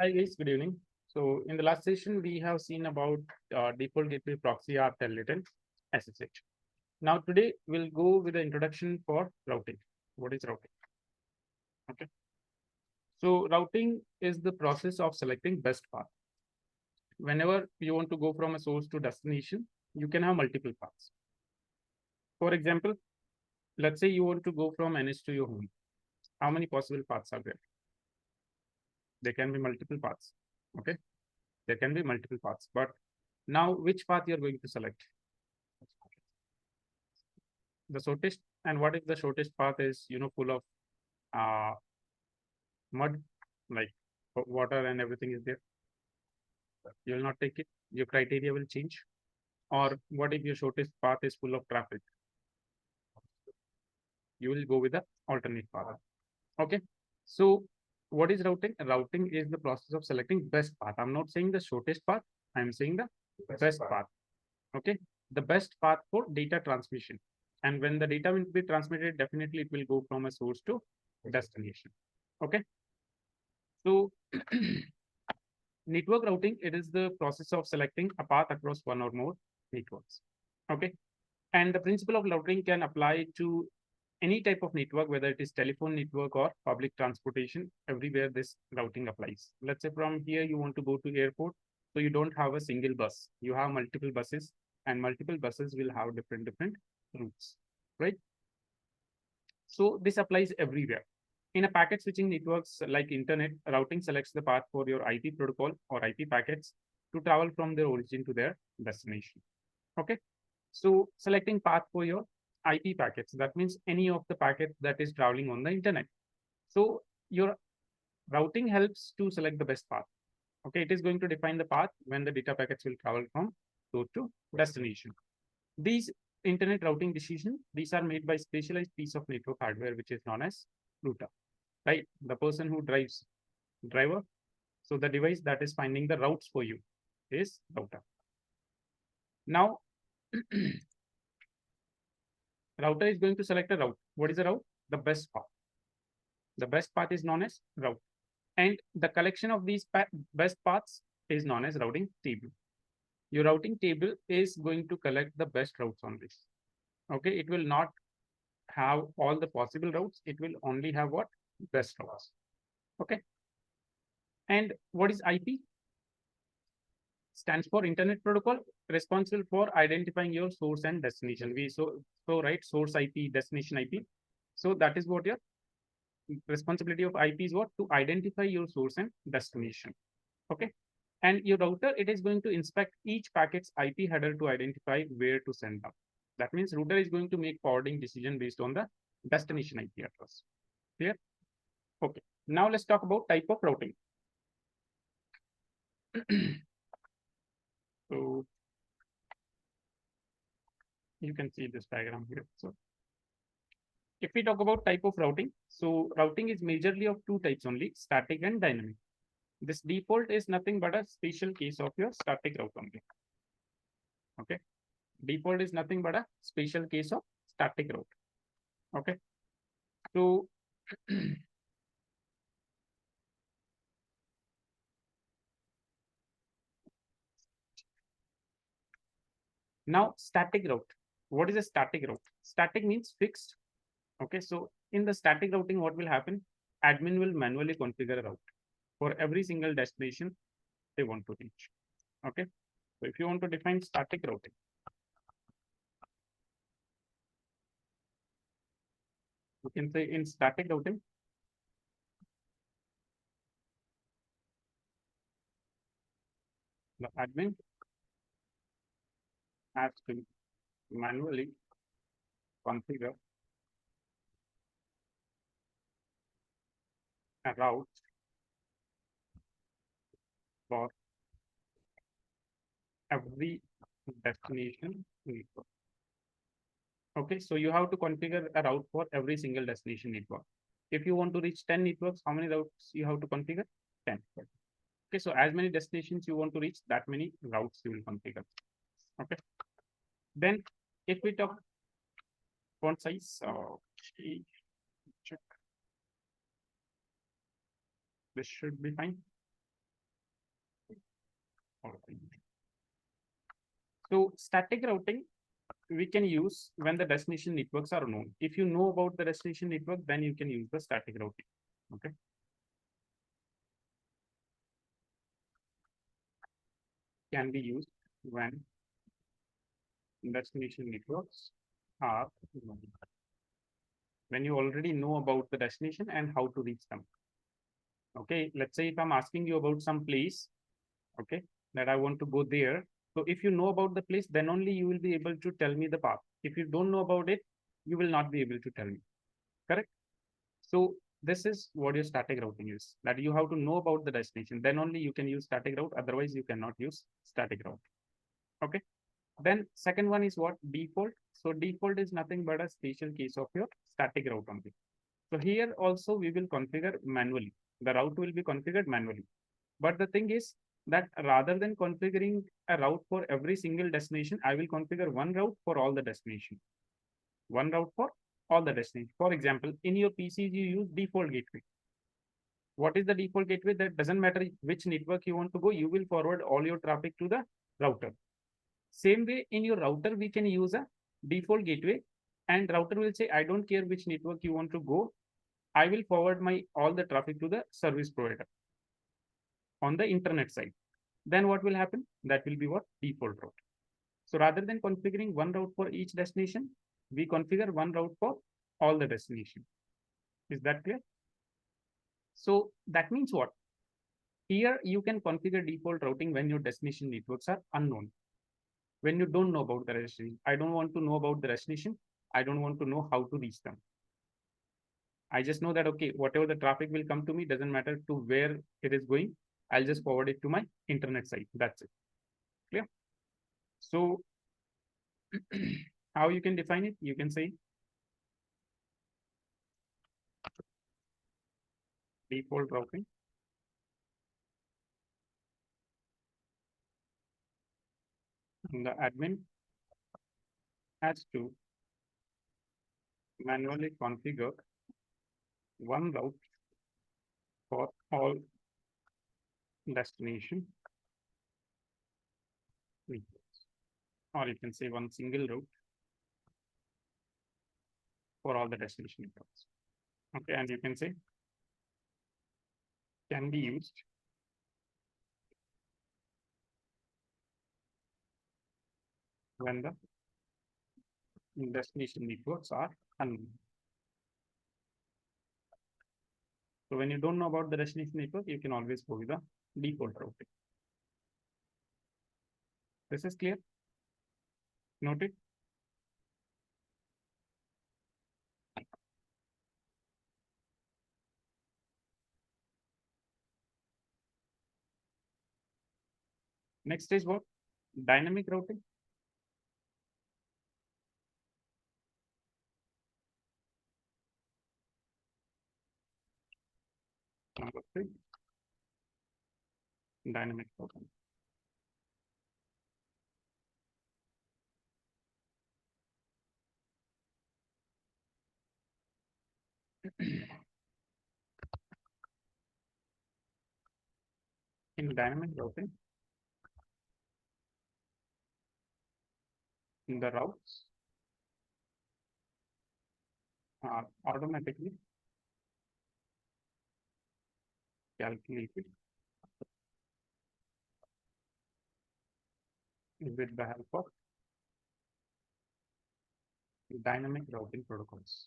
Hi guys, good evening. So in the last session, we have seen about default gateway proxy or telnet SSH. Now today we'll go with the introduction for routing. What is routing? Okay. So routing is the process of selecting best path. Whenever you want to go from a source to destination, you can have multiple paths. For example, let's say you want to go from NS to your home. How many possible paths are there? There can be multiple paths. Okay. There can be multiple paths. But now which path you're going to select? The shortest. And what if the shortest path is full of uh, mud, like water and everything is there? You will not take it. Your criteria will change. Or what if your shortest path is full of traffic? You will go with the alternate path. Okay. So what is routing? Routing is the process of selecting best path. I'm not saying the shortest path. I'm saying the best path. Okay. The best path for data transmission. And when the data will be transmitted, definitely it will go from a source to destination. Okay. So network routing, it is the process of selecting a path across one or more networks. Okay. And the principle of routing can apply to any type of network, whether it is telephone network or public transportation. Everywhere this routing applies. Let's say from here you want to go to airport, so you don't have a single bus. You have multiple buses, and multiple buses will have different routes, right? So this applies everywhere. In a packet switching networks like internet, routing selects the path for your IP protocol or IP packets to travel from their origin to their destination. Okay. So selecting path for your IP packets, that means any of the packets that is traveling on the internet. So your routing helps to select the best path. Okay. It is going to define the path when the data packets will travel from source to destination. These internet routing decisions, these are made by specialized piece of network hardware, which is known as router, right? The person who drives driver. So the device that is finding the routes for you is router. Now, router is going to select a route. What is the route? The best path. The best path is known as route. And the collection of these best paths is known as routing table. Your routing table is going to collect the best routes on this. Okay, it will not have all the possible routes. It will only have what? Best routes. Okay. And what is IP? Stands for Internet Protocol, responsible for identifying your source and destination. We so right, source IP, destination IP. So that is what your responsibility of IP is, what? To identify your source and destination. Okay. And your router, it is going to inspect each packet's IP header to identify where to send them. That means router is going to make forwarding decision based on the destination IP address. Clear? Okay. Now let's talk about type of routing. So you can see this diagram here. So if we talk about type of routing, so routing is majorly of two types only, static and dynamic. This default is nothing but a special case of your static route only. Okay. Default is nothing but a special case of static route. Okay. So now static route. What is a static route? Static means fixed. Okay. So in the static routing, what will happen? Admin will manually configure a route for every single destination they want to reach. Okay. So if you want to define static routing, you can say in static routing, the admin has to manually configure a route for every destination network. Okay, so you have to configure a route for every single destination network. If you want to reach 10 networks, how many routes you have to configure? 10. Okay, so as many destinations you want to reach, that many routes you will configure. Okay. Then if we talk font size, check. This should be fine. Okay. So static routing we can use when the destination networks are known. If you know about the destination network, then you can use the static routing. Okay. Can be used when destination networks are known. When you already know about the destination and how to reach them. Okay. Let's say if I'm asking you about some place, okay, that I want to go there. So if you know about the place, then only you will be able to tell me the path. If you don't know about it, you will not be able to tell me. Correct? So this is what your static routing is, that you have to know about the destination. Then only you can use static route. Otherwise, you cannot use static route. Okay. Then second one is what? Default. So default is nothing but a special case of your static route only. So here also we will configure manually. The route will be configured manually. But the thing is that rather than configuring a route for every single destination, I will configure one route for all the destination. One route for all the destination. For example, in your PCs, you use default gateway. What is the default gateway? That doesn't matter which network you want to go, you will forward all your traffic to the router. Same way in your router, we can use a default gateway and router will say, I don't care which network you want to go. I will forward my all the traffic to the service provider on the internet side. Then what will happen? That will be what? Default route. So rather than configuring one route for each destination, we configure one route for all the destination. Is that clear? So that means what? Here you can configure default routing when your destination networks are unknown. When you don't know about the destination, I don't want to know about the destination. I don't want to know how to reach them. I just know that, okay, whatever the traffic will come to me, doesn't matter to where it is going. I'll just forward it to my internet site. That's it. Clear? So how you can define it? You can say default routing. And the admin has to manually configure one route for all destination networks. Or you can say one single route for all the destination networks. Okay, and you can say can be used when the destination networks are unknown. So when you don't know about the destination network, you can always go with the default routing. This is clear? Noted? Next is what? Dynamic routing. Number 3, dynamic routing. In dynamic routing, the routes are automatically calculated with the help of dynamic routing protocols.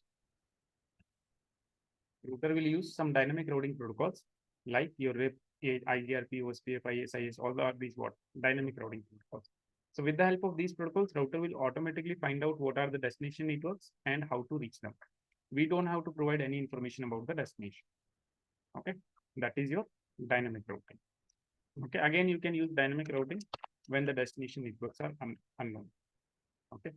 Router will use some dynamic routing protocols like your RIP, IGRP, OSPF, ISIS, all are these what? Dynamic routing protocols. So with the help of these protocols, router will automatically find out what are the destination networks and how to reach them. We don't have to provide any information about the destination. Okay, that is your dynamic routing. Okay, again, you can use dynamic routing when the destination networks are unknown. Okay,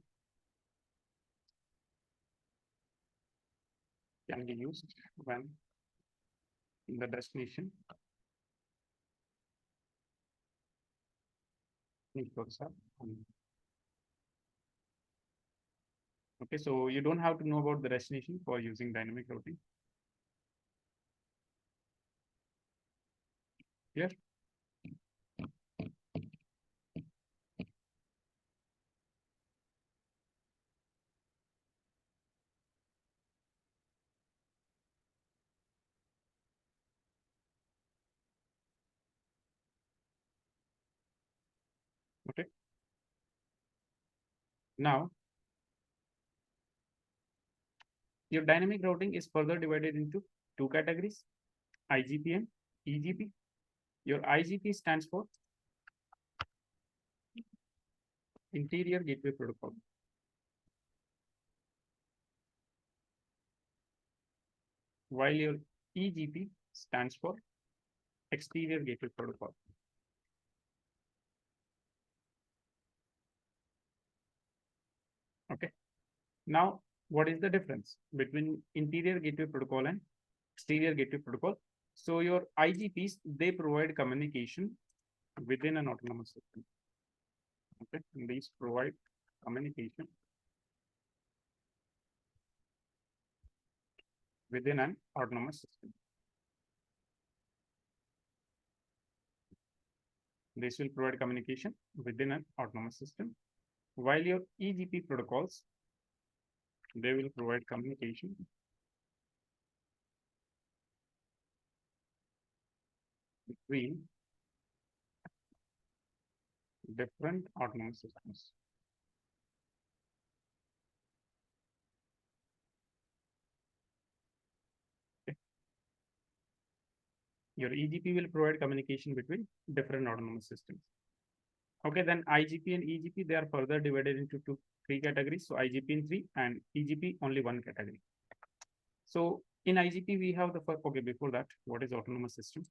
can be used when the destination networks are unknown. Okay, so you don't have to know about the destination for using dynamic routing. Clear? Okay. Now, your dynamic routing is further divided into two categories, IGP and EGP. Your IGP stands for Interior Gateway Protocol. While your EGP stands for Exterior Gateway Protocol. Okay. Now, what is the difference between Interior Gateway Protocol and Exterior Gateway Protocol? So your IGPs, they provide communication within an autonomous system. Okay, and these provide communication within an autonomous system. This will provide communication within an autonomous system. While your EGP protocols, they will provide communication between different autonomous systems. Okay. Your EGP will provide communication between different autonomous systems. Okay, then IGP and EGP, they are further divided into three categories. So IGP in three and EGP only one category. So in IGP, we have the first, okay, before that, what is autonomous system?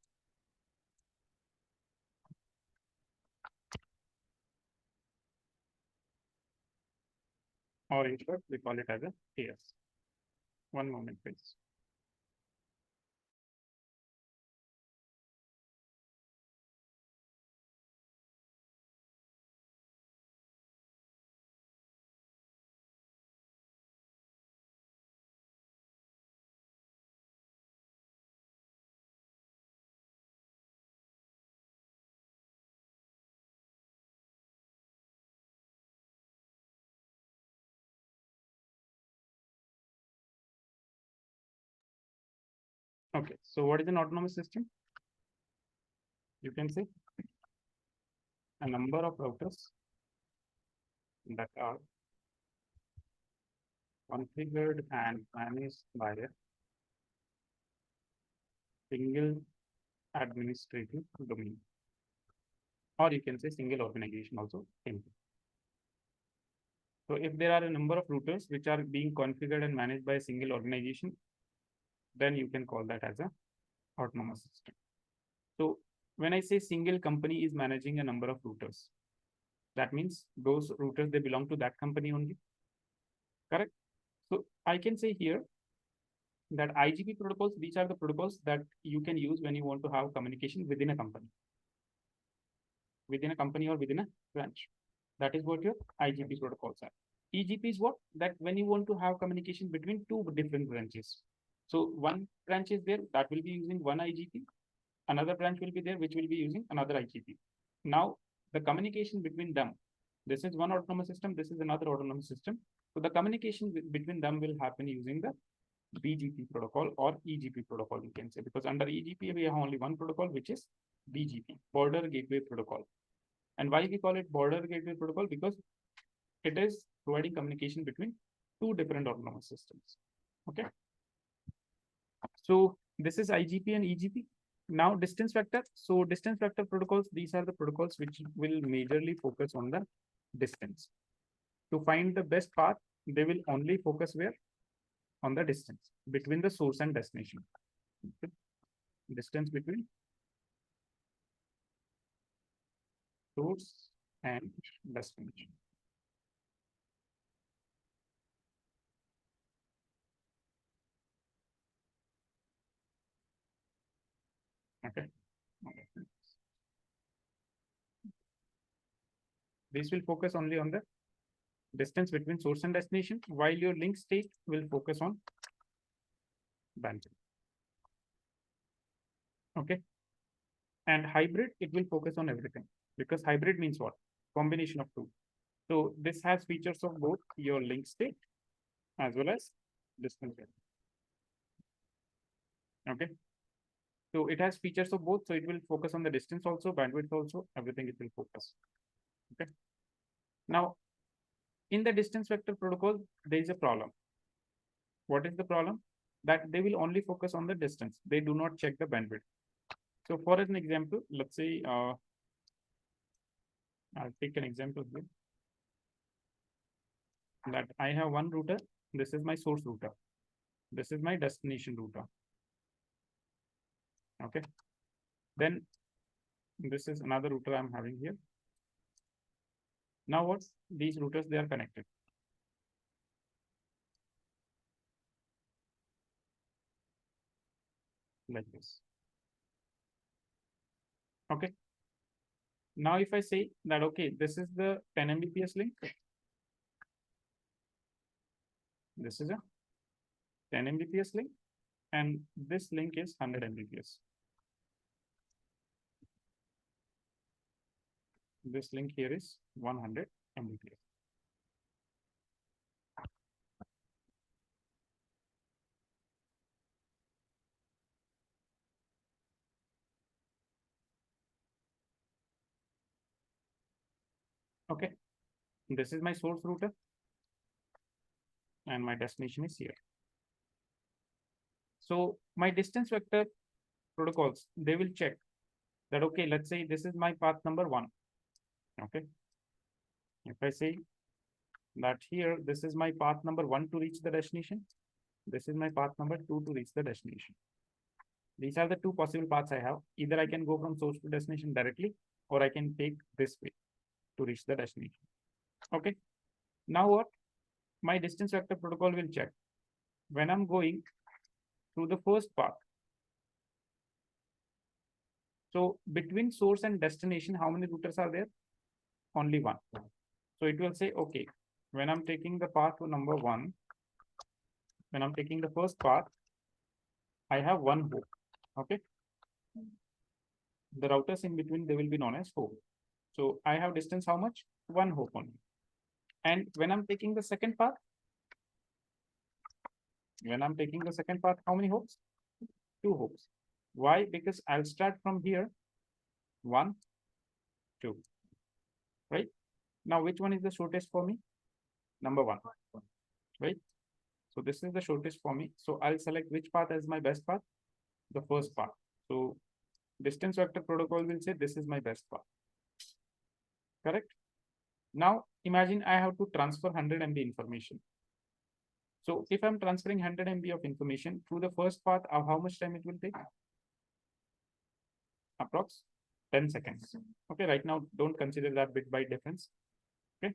Or in short, we call it as a AS. One moment, please. Okay, so what is an autonomous system? You can say a number of routers that are configured and managed by a single administrative domain, or you can say single organization also. So if there are a number of routers which are being configured and managed by a single organization, then you can call that as a autonomous system. So when I say single company is managing a number of routers, that means those routers, they belong to that company only. Correct? So I can say here that IGP protocols, these are the protocols that you can use when you want to have communication within a company or within a branch. That is what your IGP protocols are. EGP is what? That when you want to have communication between two different branches. So one branch is there that will be using one IGP, another branch will be there which will be using another IGP. Now the communication between them, this is one autonomous system, this is another autonomous system. So the communication between them will happen using the BGP protocol or EGP protocol, you can say, because under EGP we have only one protocol, which is BGP, Border Gateway Protocol. And why we call it Border Gateway Protocol? Because it is providing communication between two different autonomous systems. Okay. So this is IGP and EGP. Now distance vector. So distance vector protocols, these are the protocols which will majorly focus on the distance. To find the best path, they will only focus where? On the distance between the source and destination. Okay. Distance between source and destination. Okay. This will focus only on the distance between source and destination, while your link state will focus on bandwidth. Okay. And hybrid, it will focus on everything, because hybrid means what? Combination of two. So this has features of both your link state as well as distance. Okay. So it has features of both. So it will focus on the distance also, bandwidth also, everything it will focus. Okay. Now, in the distance vector protocol, there is a problem. What is the problem? That they will only focus on the distance. They do not check the bandwidth. So for an example, let's say, I'll take an example here that I have one router. This is my source router. This is my destination router. Okay. Then this is another router I'm having here. Now what? These routers, they are connected. Like this. Okay. Now if I say that, okay, this is the 10 Mbps link. This is a 10 Mbps link and this link is 100 Mbps. This link here is 100 Mbps. Okay. This is my source router and my destination is here. So my distance vector protocols, they will check that, okay, let's say this is my path number 1. Okay. If I say that here, this is my path number 1 to reach the destination. This is my path number 2 to reach the destination. These are the two possible paths I have. Either I can go from source to destination directly, or I can take this way to reach the destination. Okay. Now what? My distance vector protocol will check when I'm going through the first path. So between source and destination, how many routers are there? Only one. So it will say, okay, when I'm taking the path to number 1, when I'm taking the first path, I have one hope. Okay. The routers in between, they will be known as hope. So I have distance how much? One hope only. And when I'm taking the second path, how many hopes? 2 hopes. Why? Because I'll start from here, 1, 2, right? Now, which one is the shortest for me? Number 1, right? So this is the shortest for me. So I'll select which path as my best path? The first path. So distance vector protocol will say this is my best path. Correct? Now imagine I have to transfer 100 MB information. So if I'm transferring 100 MB of information through the first path, how much time it will take? Approx 10 seconds. Okay, right now don't consider that bit by difference. Okay.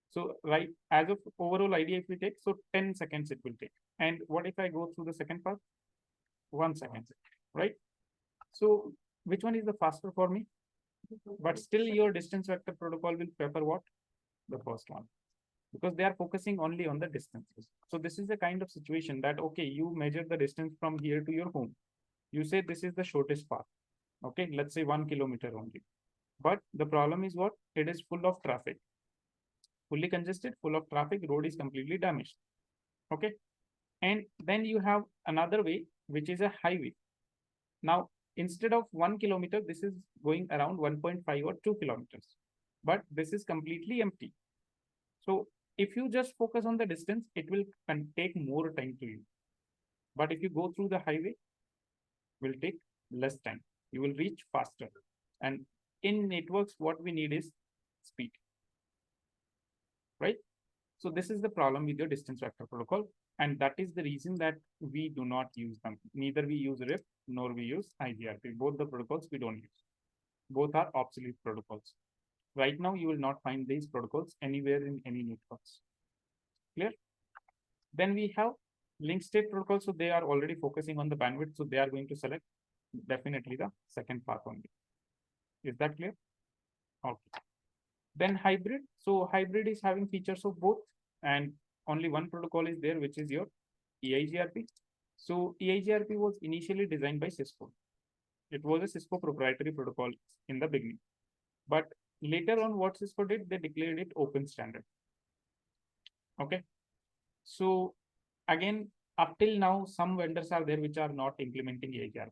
So right, as of overall idea, if we take, so 10 seconds it will take. And what if I go through the second path? 1 second, right? So which one is the faster for me? But still your distance vector protocol will prefer what? The first one, because they are focusing only on the distances. So this is the kind of situation that, okay, you measure the distance from here to your home. You say this is the shortest path. Okay, let's say 1 kilometer only. But the problem is what? It is full of traffic. Fully congested, full of traffic, road is completely damaged. Okay. And then you have another way, which is a highway. Now, instead of 1 kilometer, this is going around 1.5 or 2 kilometers. But this is completely empty. So if you just focus on the distance, it will take more time to you. But if you go through the highway, will take less time. You will reach faster. And in networks, what we need is speed. Right? So this is the problem with your distance vector protocol. And that is the reason that we do not use them. Neither we use RIP nor we use IGRP. Both the protocols we don't use. Both are obsolete protocols. Right now, you will not find these protocols anywhere in any networks. Clear? Then we have link state protocol. So they are already focusing on the bandwidth. So they are going to select definitely the second path only. Is that clear? Okay. Then hybrid. So hybrid is having features of both, and only one protocol is there, which is your EIGRP. So EIGRP was initially designed by Cisco. It was a Cisco proprietary protocol in the beginning. But later on, what Cisco did, they declared it open standard. Okay. So again, up till now, some vendors are there which are not implementing EIGRP.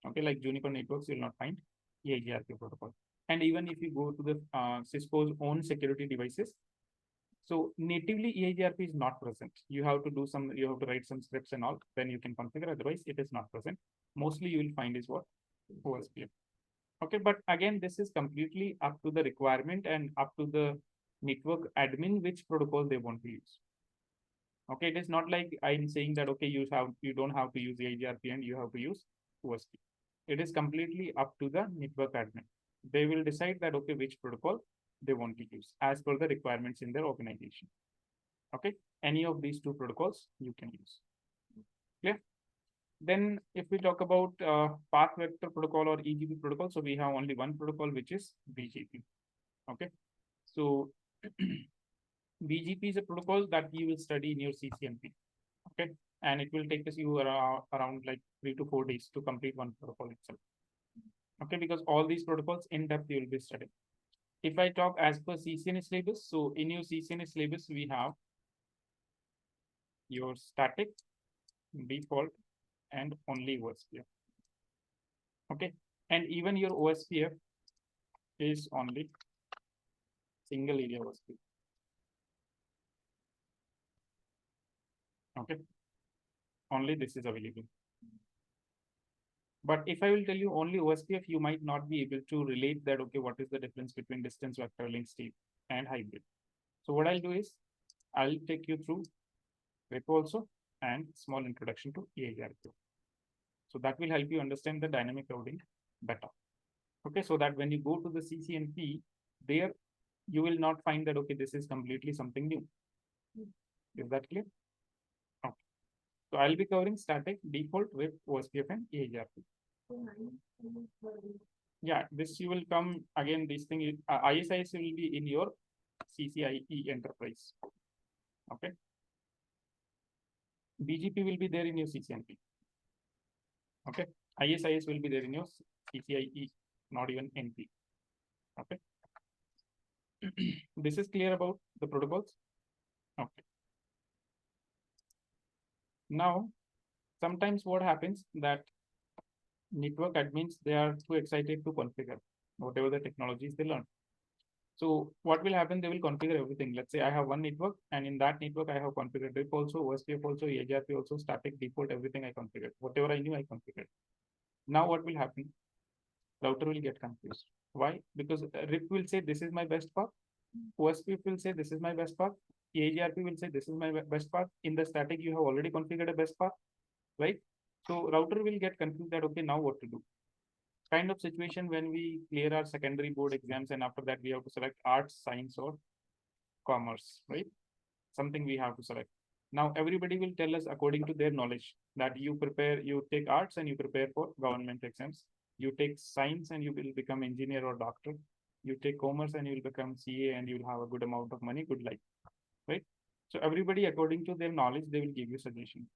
Okay, like Juniper Networks, you will not find EIGRP protocol. And even if you go to the Cisco's own security devices, so natively EIGRP is not present. You have to do some, you have to write some scripts and all, then you can configure, otherwise it is not present. Mostly you will find is what? OSPF. Okay, but again, this is completely up to the requirement and up to the network admin, which protocol they want to use. Okay, it is not like I'm saying that, okay, you don't have to use EIGRP and you have to use OSPF. It is completely up to the network admin. They will decide that, okay, which protocol they want to use as per the requirements in their organization. Okay, any of these two protocols you can use. Clear? Then if we talk about path vector protocol or EGP protocol, so we have only one protocol, which is BGP. Okay, so BGP is a protocol that you will study in your CCNP. Okay, and it will take us you around like 3 to 4 days to complete one protocol itself. Okay, because all these protocols in depth you will be studying. If I talk as per CCNA syllabus, so in your CCNA syllabus we have your static, default, and only OSPF. Okay, and even your OSPF is only single area OSPF. Okay, only this is available. But if I will tell you only OSPF, you might not be able to relate that, okay, what is the difference between distance vector link state and hybrid. So what I'll do is I'll take you through WEP also and small introduction to EIGRP. So that will help you understand the dynamic routing better. Okay, so that when you go to the CCNP, there you will not find that, okay, this is completely something new. Is that clear? Okay. So I'll be covering static, default, with OSPF and EIGRP. Yeah, this you will come again. This thing is ISIS will be in your CCIE enterprise. Okay. BGP will be there in your CCNP. Okay. ISIS will be there in your CCIE, not even NP. Okay. This is clear about the protocols. Okay. Now, sometimes what happens that network admins, they are too excited to configure whatever the technologies they learn. So what will happen? They will configure everything. Let's say I have one network, and in that network, I have configured RIP also, OSPF also, EIGRP also, static, default, everything I configured. Whatever I knew, I configured. Now what will happen? Router will get confused. Why? Because RIP will say this is my best path. OSPF will say this is my best path. EIGRP will say this is my best path. In the static, you have already configured a best path, right? So router will get confused that, okay, now what to do? Kind of situation when we clear our secondary board exams, and after that we have to select arts, science, or commerce, right? Something we have to select. Now everybody will tell us according to their knowledge that you prepare, you take arts and you prepare for government exams. You take science and you will become engineer or doctor. You take commerce and you will become CA and you will have a good amount of money, good life, right? So everybody according to their knowledge, they will give you suggestion.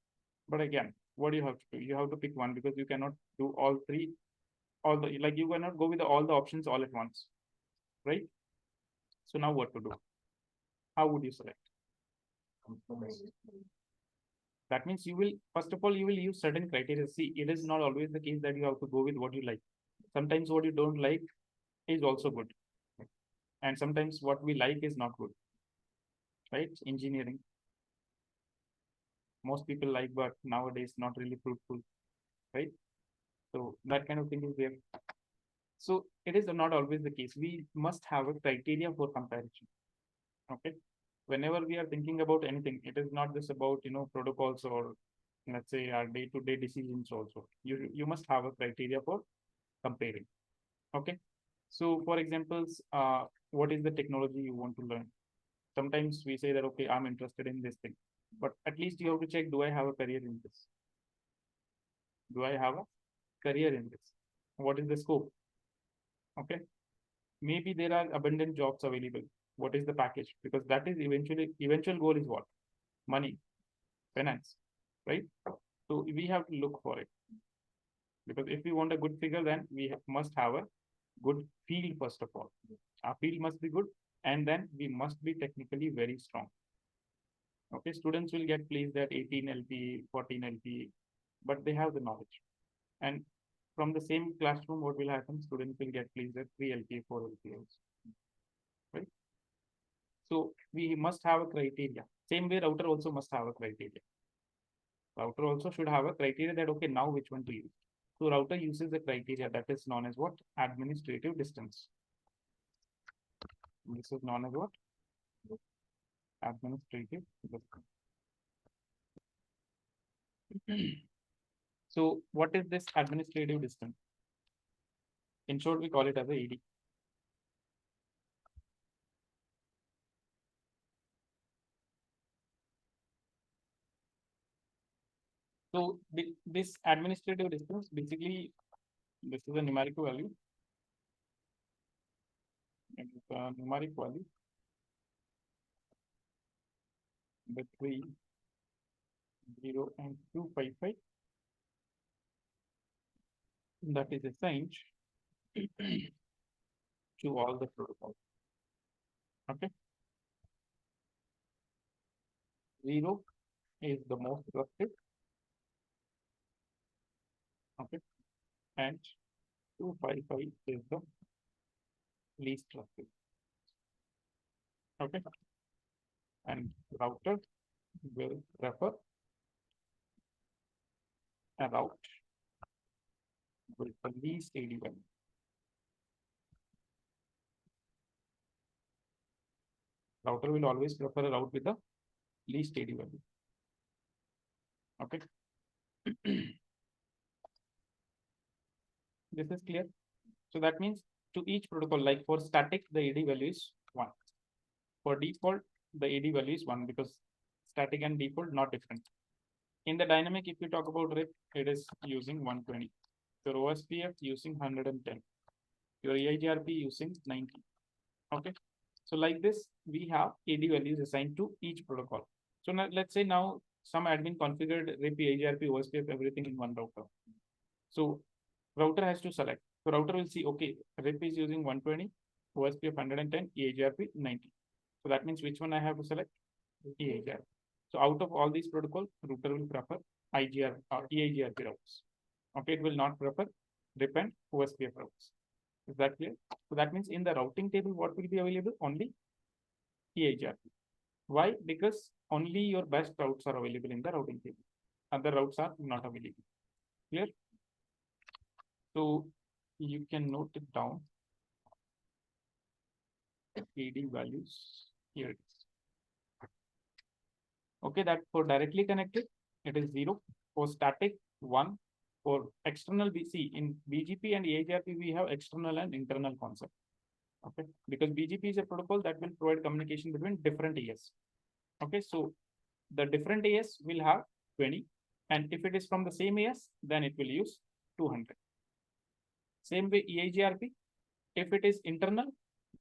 But again, what do you have to do? You have to pick one, because you cannot do all three, all the, like, you cannot go with all the options all at once, right? So now what to do? How would you select? That means you will, first of all, you will use certain criteria. See, it is not always the case that you have to go with what you like. Sometimes what you don't like is also good. And sometimes what we like is not good, right? Engineering. Most people like, but nowadays not really fruitful, right? So that kind of thing is there. So it is not always the case. We must have a criteria for comparison. Okay. Whenever we are thinking about anything, it is not just about, protocols or, let's say, our day-to-day decisions also. You must have a criteria for comparing. Okay. So for examples, what is the technology you want to learn? Sometimes we say that, okay, I'm interested in this thing, but at least you have to check, do I have a career in this? Do I have a career in this? What is the scope? Okay. Maybe there are abundant jobs available. What is the package? Because that is eventual goal is what? Money, finance, right? So we have to look for it. Because if we want a good figure, then we must have a good field first of all. Our field must be good, and then we must be technically very strong. Okay, students will get placed at 18 LP, 14 LP, but they have the knowledge. And from the same classroom, what will happen? Students will get pleased at 3 LPA, 4 LPA, right? So we must have a criteria. Same way, router also must have a criteria. Router also should have a criteria that, okay, now which one to use. So router uses a criteria that is known as what? Administrative distance. This is known as what? Administrative distance. So what is this administrative distance? In short, we call it as a AD. So this administrative distance, basically, this is a numerical value. It is a numeric value between 0 and 255 that is assigned to all the protocols. Okay. 0 is the most trusted. Okay. And 255 is the least trusted. Okay. And router will prefer a route with the least AD value. Router will always prefer a route with the least AD value. Okay. This is clear. So that means to each protocol, like for static, the AD value is 1. For default, the AD value is 1 because static and default not different. In the dynamic, if you talk about RIP, it is using 120. Your OSPF using 110. Your EIGRP using 90. Okay. So like this, we have AD values assigned to each protocol. So now let's say now some admin configured RIP, EIGRP, OSPF, everything in one router. So router has to select. So router will see, okay, RIP is using 120, OSPF 110, EIGRP 90. So that means which one I have to select? EIGRP. So out of all these protocols, router will prefer IGR or EIGRP routes. Okay, it will not prefer RIP and OSPF routes. Is that clear? So that means in the routing table, what will be available? Only EIGRP. Why? Because only your best routes are available in the routing table. Other routes are not available. Clear? So you can note it down. AD values here it is. Okay, that for directly connected, it is 0. For static, 1. For external BC, in BGP and EIGRP, we have external and internal concept. Okay, because BGP is a protocol that will provide communication between different AS. Okay, so the different AS will have 20, and if it is from the same AS, then it will use 200. Same way EIGRP, if it is internal,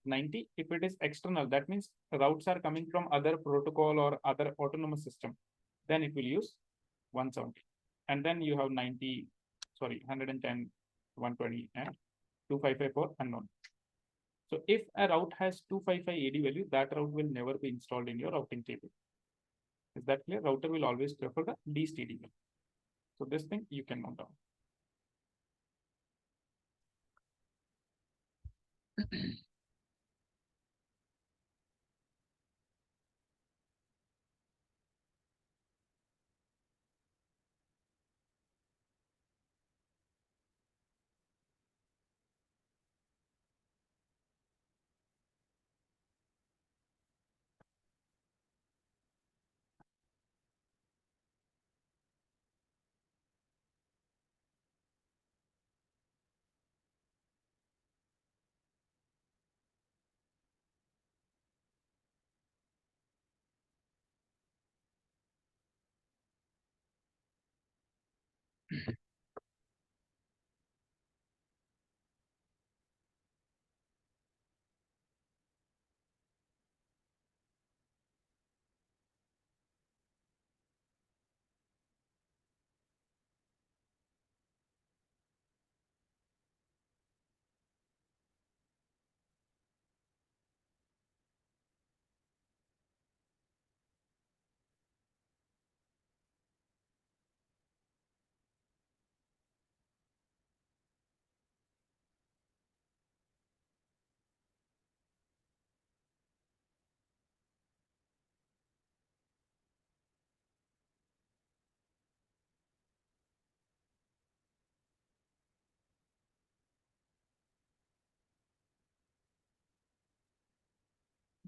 90. If it is external, that means routes are coming from other protocol or other autonomous system, then it will use 170. And then you have 90, sorry, 110, 120, and 255 for unknown. So if a route has 255 AD value, that route will never be installed in your routing table. Is that clear? Router will always prefer the least AD value. So this thing you can note down.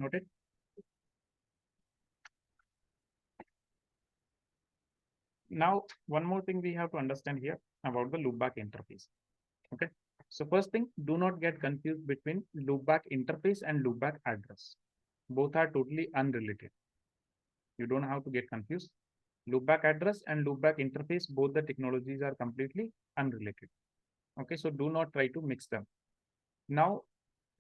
Noted. Now, one more thing we have to understand here about the loopback interface. Okay. So first thing, do not get confused between loopback interface and loopback address. Both are totally unrelated. You don't have to get confused. Loopback address and loopback interface, both the technologies are completely unrelated. Okay, so do not try to mix them. Now,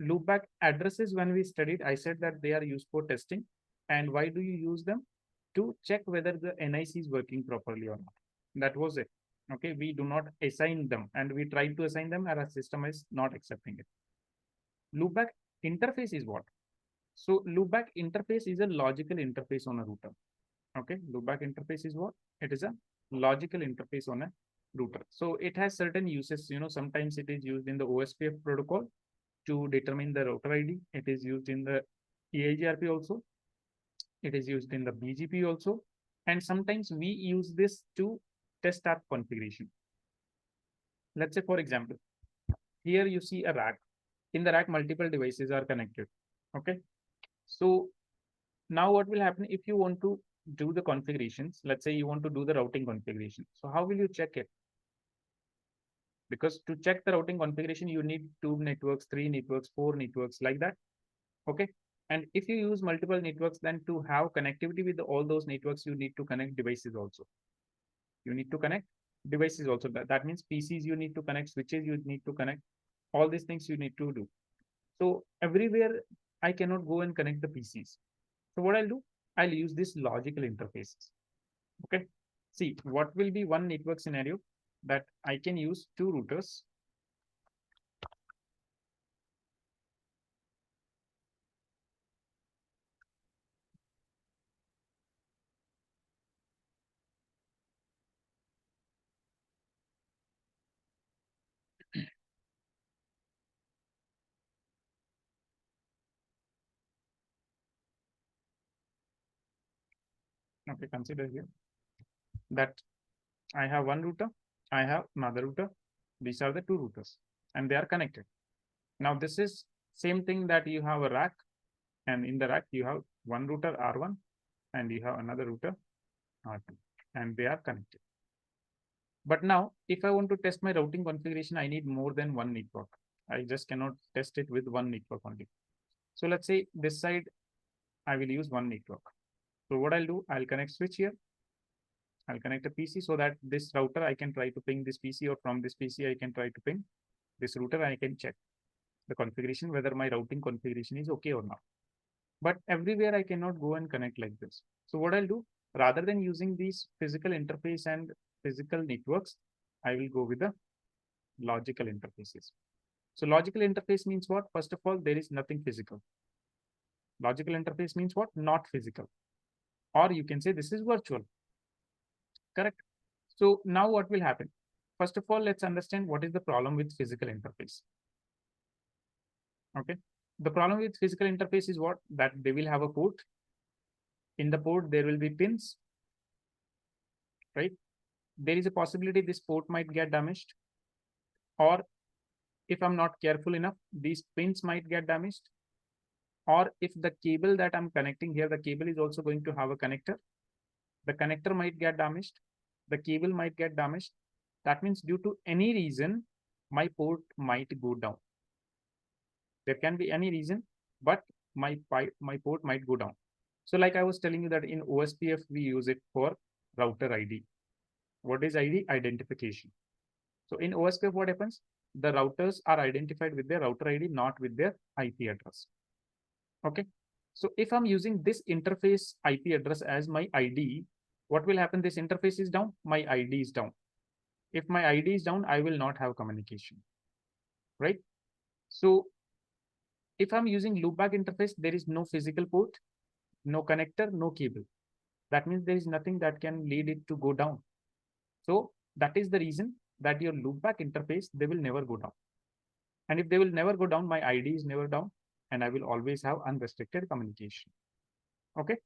loopback addresses, when we studied, I said that they are used for testing. And why do you use them? To check whether the NIC is working properly or not. That was it. Okay, we do not assign them, and we try to assign them, and our system is not accepting it. Loopback interface is what? So loopback interface is a logical interface on a router. Okay, loopback interface is what? It is a logical interface on a router. So it has certain uses. Sometimes it is used in the OSPF protocol to determine the router ID. It is used in the EIGRP also. It is used in the BGP also. And sometimes we use this to test our configuration. Let's say, for example, here you see a rack. In the rack, multiple devices are connected. Okay. So now what will happen if you want to do the configurations? Let's say you want to do the routing configuration. So how will you check it? Because to check the routing configuration, you need 2 networks, 3 networks, 4 networks, like that. Okay. And if you use multiple networks, then to have connectivity with all those networks, you need to connect devices also. You need to connect devices also. That means PCs you need to connect, switches you need to connect, all these things you need to do. So everywhere I cannot go and connect the PCs. So what I'll do, I'll use this logical interfaces. Okay. See, what will be one network scenario that I can use 2 routers. Okay, consider here that I have one router, I have another router. These are the 2 routers and they are connected. Now this is same thing that you have a rack, and in the rack you have one router R1 and you have another router R2, and they are connected. But now if I want to test my routing configuration, I need more than one network. I just cannot test it with one network only. So let's say this side I will use one network. So what I'll do, I'll connect switch here. I'll connect a PC so that this router I can try to ping this PC, or from this PC I can try to ping this router. I can check the configuration, whether my routing configuration is okay or not. But everywhere I cannot go and connect like this. So what I'll do, rather than using these physical interface and physical networks, I will go with the logical interfaces. So logical interface means what? First of all, there is nothing physical. Logical interface means what? Not physical. Or you can say this is virtual. Correct. So now what will happen? First of all, let's understand what is the problem with physical interface. Okay. The problem with physical interface is what? That they will have a port. In the port, there will be pins, right? There is a possibility this port might get damaged. Or if I'm not careful enough, these pins might get damaged. Or if the cable that I'm connecting here, the cable is also going to have a connector. The connector might get damaged. The cable might get damaged. That means due to any reason, my port might go down. There can be any reason, but my port might go down. So like I was telling you that in OSPF, we use it for router ID. What is ID? Identification. So in OSPF, what happens? The routers are identified with their router ID, not with their IP address. Okay. So if I'm using this interface IP address as my ID, what will happen? This interface is down, my ID is down. If my ID is down, I will not have communication, right? So if I'm using loopback interface, there is no physical port, no connector, no cable. That means there is nothing that can lead it to go down. So that is the reason that your loopback interface, they will never go down. And if they will never go down, my ID is never down, and I will always have unrestricted communication. Okay.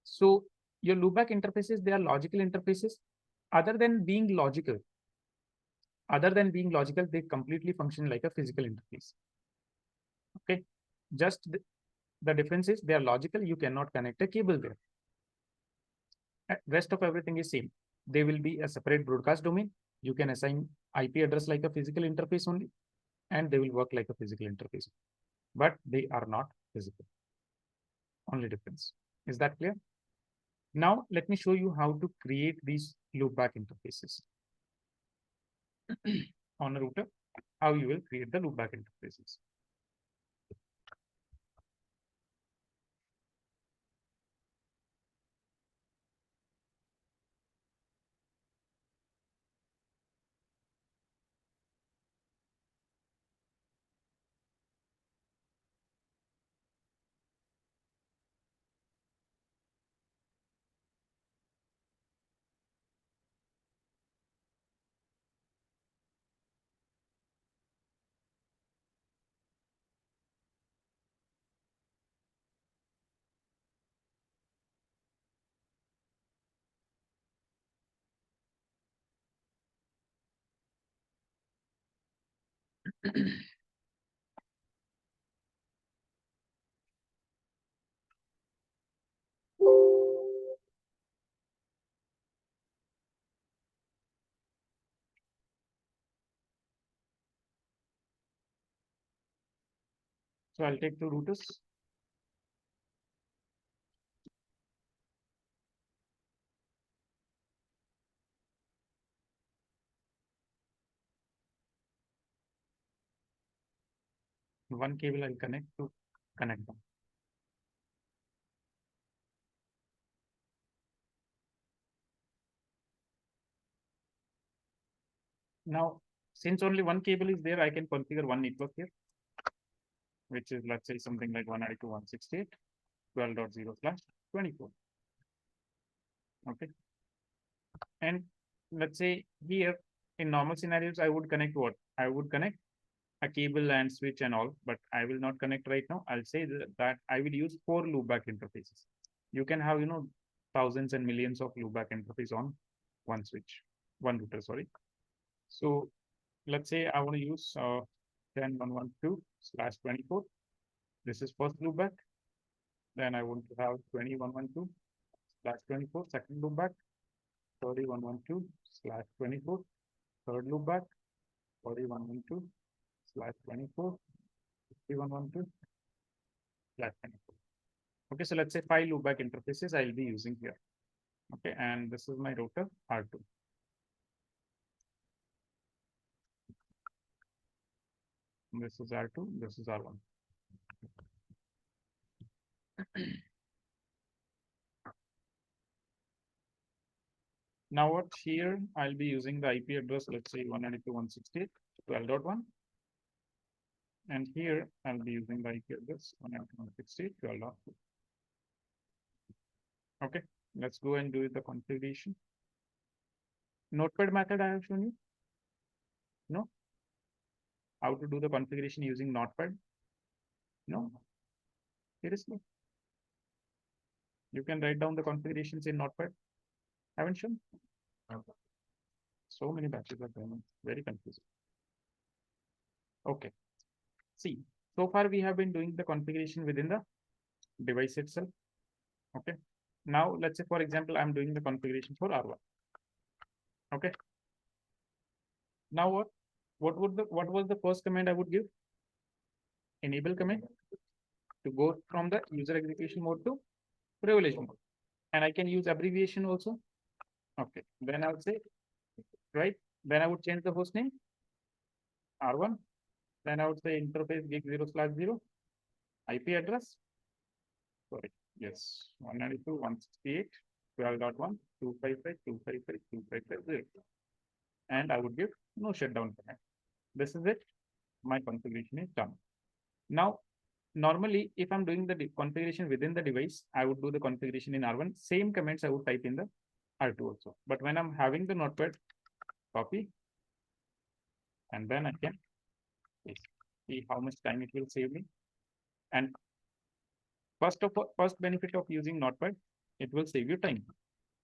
So your loopback interfaces, they are logical interfaces. Other than being logical, they completely function like a physical interface. Okay. Just The difference is they are logical. You cannot connect a cable there. Rest of everything is same. They will be a separate broadcast domain. You can assign IP address like a physical interface only, and they will work like a physical interface, but they are not physical. Only difference. Is that clear? Now, let me show you how to create these loopback interfaces on a router, how you will create the loopback interfaces. So I'll take two routers. One cable I'll connect to connect them. Now, since only one cable is there, I can configure one network here, which is, let's say, something like 192.168.12.0/24. Okay. And let's say here in normal scenarios, I would connect what? I would connect a cable and switch and all, but I will not connect right now. I'll say that I will use 4 loopback interfaces. You can have, thousands and millions of loopback interface on one switch, one router, sorry. So let's say I want to use 10.112/24. This is first loopback. Then I want to have 20.112/24, second loopback, 30.112/24, third loopback, 40.112/24, 51.112/24. Okay, so let's say 5 loopback interfaces I'll be using here. Okay, and this is my router R2. This is R2, this is R1. Now what here I'll be using the IP address, let's say 192.168.12.1. And here I'll be using the IP address 192.168.12.2. Okay, let's go and do the configuration. Notepad method I have shown you. No? How to do the configuration using Notepad? No? Seriously? You can write down the configurations in Notepad. Haven't shown? Okay. So many batches are going on. Very confusing. Okay. See, so far we have been doing the configuration within the device itself. Okay. Now let's say, for example, I'm doing the configuration for R1. Okay. Now what was the first command I would give? Enable command to go from the user execution mode to privilege mode. And I can use abbreviation also. Okay. Then I would say, right? Then I would change the host name R1. Then I would say interface gig 0/0, IP address. Sorry. Yes. 192.168.12.1, 255.255.255.0. And I would give no shutdown command. This is it. My configuration is done. Now, normally, if I'm doing the configuration within the device, I would do the configuration in R1. Same comments I would type in the R2 also. But when I'm having the Notepad, copy, and then I can see how much time it will save me. And first benefit of using Notepad, it will save you time.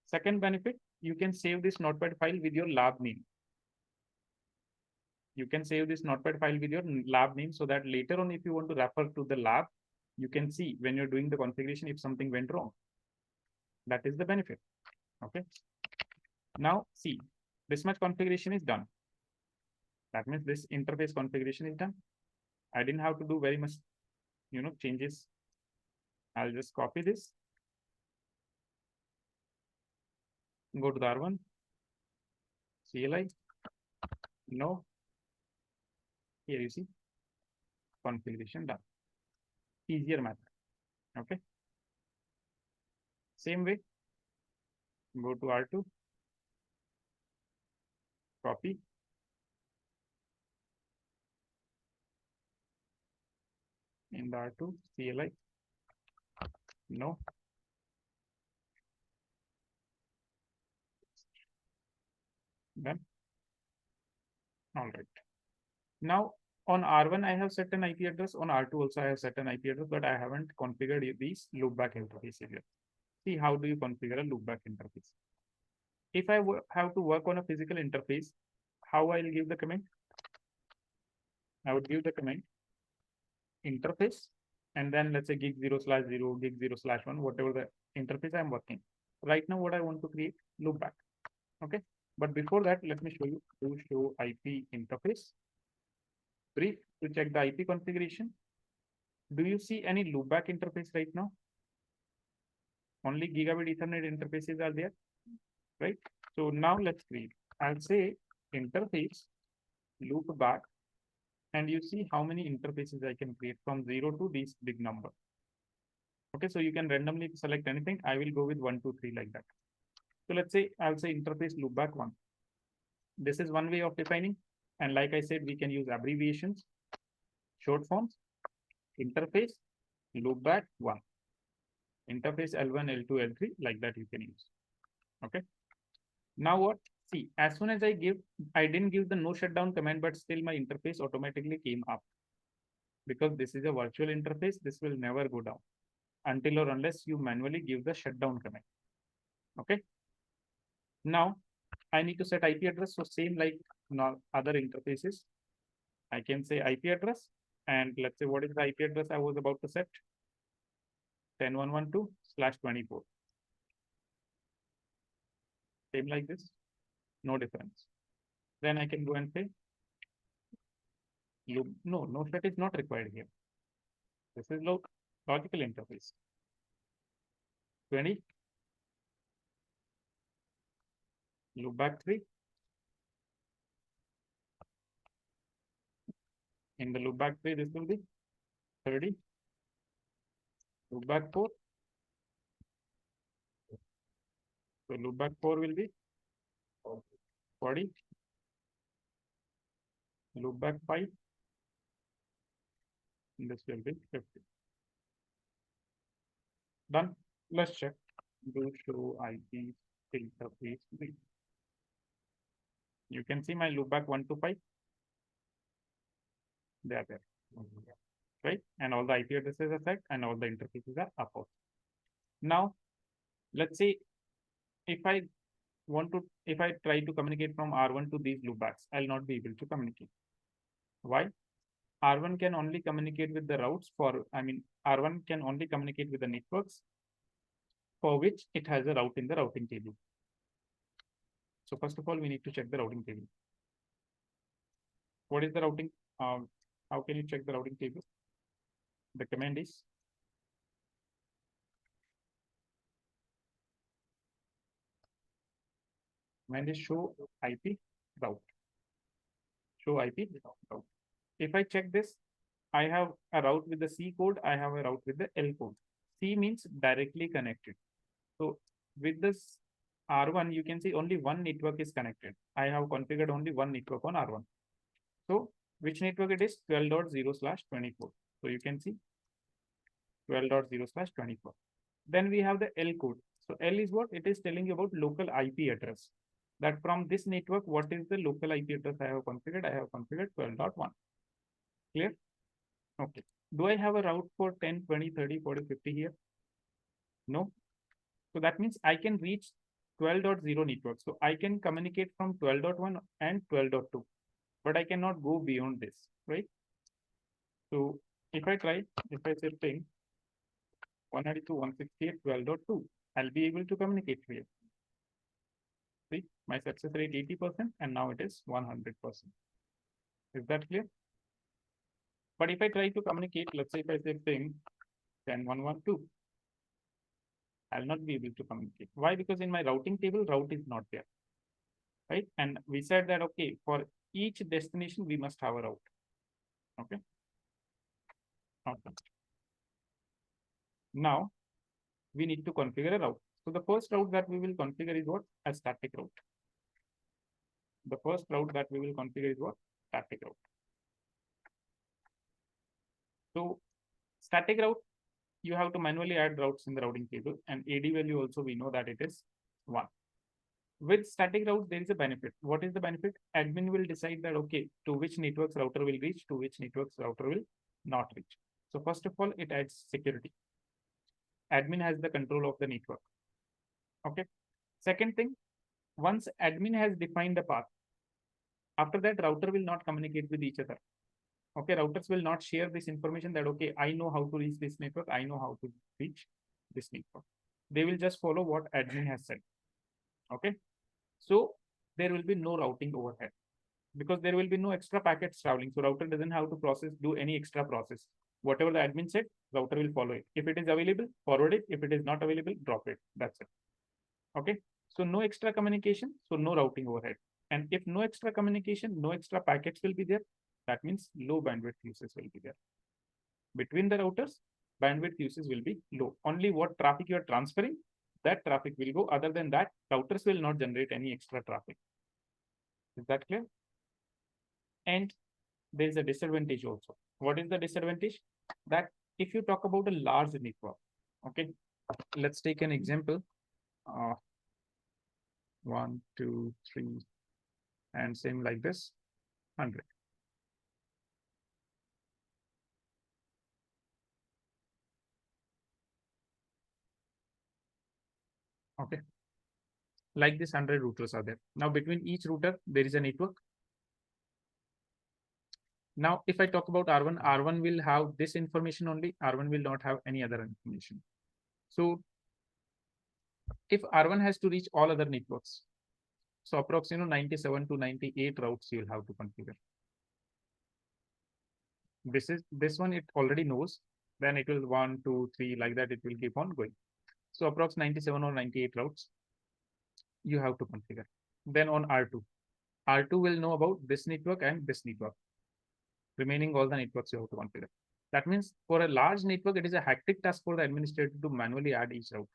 Second benefit, you can save this Notepad file with your lab name. You can save this Notepad file with your lab name so that later on, if you want to refer to the lab, You can see when you're doing the configuration if something went wrong. That is the benefit. Okay. Now see, this much configuration is done. That means this interface configuration is done. I didn't have to do very much, changes. I'll just copy this. Go to the R1, CLI. No. Here you see configuration done. Easier method. Okay. Same way. Go to R2. Copy. In the R2 CLI. No. Done. All right. Now on R1, I have set an IP address. On R2 also I have set an IP address, but I haven't configured these loopback interfaces yet. See, how do you configure a loopback interface? If I have to work on a physical interface, how I'll give the command? I would give the command interface, and then let's say gig0/0, gig0/1, whatever the interface I'm working. Right now, what I want to create loopback. Okay. But before that, let me show you to show IP interface. Brief to check the IP configuration. Do you see any loopback interface right now? Only gigabit Ethernet interfaces are there, right? So now let's create. I'll say interface loopback, and you see how many interfaces I can create from 0 to this big number. Okay, so you can randomly select anything. I will go with 1, 2, 3 like that. So let's say I'll say interface loopback 1. This is one way of defining. And like I said, we can use abbreviations, short forms, interface loopback 1. Interface L1, L2, L3, like that you can use. Okay. Now what? See, as soon as I didn't give the no shutdown command, but still my interface automatically came up. Because this is a virtual interface, this will never go down until or unless you manually give the shutdown command. Okay. Now I need to set IP address. So same like other interfaces, I can say IP address, and let's say what is the IP address I was about to set? 10.112/24. Same like this, no difference. Then I can go and say no set is not required here. This is logical interface. 20 loopback 3. In the loopback 3, this will be 30. Loopback 4. So loopback 4 will be 40. Loopback 5. And this will be 50. Done. Let's check. Do show IP interface 3. You can see my loopback 1 to 5. They are there. Right? And all the IP addresses are set and all the interfaces are up. Now, let's say if I try to communicate from R1 to these loopbacks, I'll not be able to communicate. Why? R1 can only communicate with the routes R1 can only communicate with the networks for which it has a route in the routing table. So first of all, we need to check the routing table. What is the routing? How can you check the routing table? The command is show IP route. Show IP route. If I check this, I have a route with the C code. I have a route with the L code. C means directly connected. So with this R1, you can see only one network is connected. I have configured only one network on R1. So which network it is? 12.0/24. So you can see 12.0/24. Then we have the L code. So L is what? It is telling you about local IP address. That from this network, what is the local IP address I have configured? I have configured 12.1. Clear? Okay. Do I have a route for 10, 20, 30, 40, 50 here? No. So that means I can reach 12.0 network. So I can communicate from 12.1 and 12.2, but I cannot go beyond this, right? So if I say ping 192.168.12.2. I'll be able to communicate here. See, my success rate 80% and now it is 100%. Is that clear? But if I try to communicate, let's say if I say ping 10112, I'll not be able to communicate. Why? Because in my routing table, route is not there, right? And we said that, okay, for each destination, we must have a route. Okay. Okay. Now, we need to configure a route. So the first route that we will configure is what? A static route. The first route that we will configure is what? Static route. So static route, you have to manually add routes in the routing table, and AD value also we know that it is 1. With static route, there is a benefit. What is the benefit? Admin will decide that, okay, to which networks router will reach, to which networks router will not reach. So first of all, it adds security. Admin has the control of the network. Okay. Second thing, once admin has defined the path, after that, router will not communicate with each other. Okay, routers will not share this information that, okay, I know how to reach this network, I know how to reach this network. They will just follow what admin has said. Okay. So there will be no routing overhead because there will be no extra packets traveling. So router doesn't have to do any extra process. Whatever the admin said, router will follow it. If it is available, forward it. If it is not available, drop it. That's it. Okay. So no extra communication. So no routing overhead. And if no extra communication, no extra packets will be there. That means low bandwidth uses will be there. Between the routers, bandwidth uses will be low. Only what traffic you are transferring, that traffic will go. Other than that, routers will not generate any extra traffic. Is that clear? And there is a disadvantage also. What is the disadvantage? That if you talk about a large network, okay, let's take an example. 1, 2, 3, and same like this, 100. Okay, like this 100 routers are there. Now between each router, there is a network. Now, if I talk about R1, R1 will have this information only. R1 will not have any other information. So if R1 has to reach all other networks, so approximately 97 to 98 routes you'll have to configure. This one it already knows. Then it will 1, 2, 3 like that. It will keep on going. So approximately 97 or 98 routes you have to configure. Then on R2, R2 will know about this network and this network. Remaining all the networks you have to configure. That means for a large network, it is a hectic task for the administrator to manually add each route.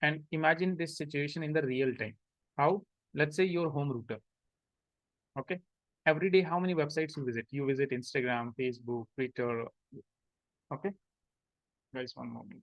And imagine this situation in the real time. How? Let's say your home router. Okay. Every day, how many websites you visit? You visit Instagram, Facebook, Twitter. Okay. Guys, one moment.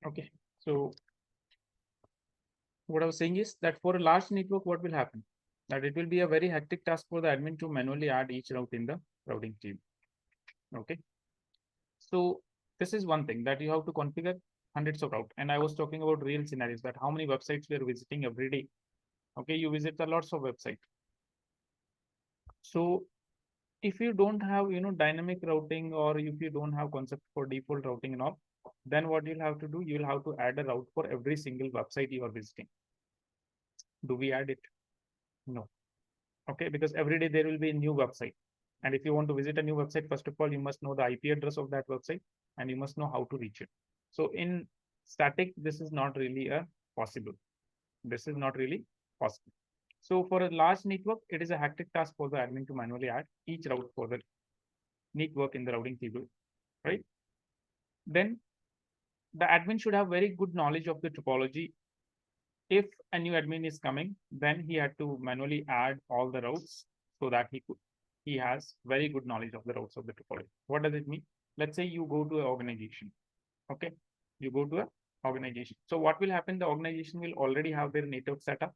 Okay. So what I was saying is that for a large network, what will happen? That it will be a very hectic task for the admin to manually add each route in the routing table. Okay. So this is one thing that you have to configure hundreds of routes. And I was talking about real scenarios, that how many websites we are visiting every day. Okay, you visit a lots of websites. So if you don't have, dynamic routing, or if you don't have concept for default routing and all, then what you'll have to do, you'll have to add a route for every single website you are visiting. Do we add it? No. Okay, because every day there will be a new website. And if you want to visit a new website, first of all, you must know the IP address of that website, and you must know how to reach it. So in static, this is not really a possible. This is not really possible. So for a large network, it is a hectic task for the admin to manually add each route for the network in the routing table, right? Then the admin should have very good knowledge of the topology. If a new admin is coming, then he had to manually add all the routes so that he has very good knowledge of the routes of the topology. What does it mean? Let's say you go to an organization. Okay, you go to an organization. So what will happen? The organization will already have their network setup,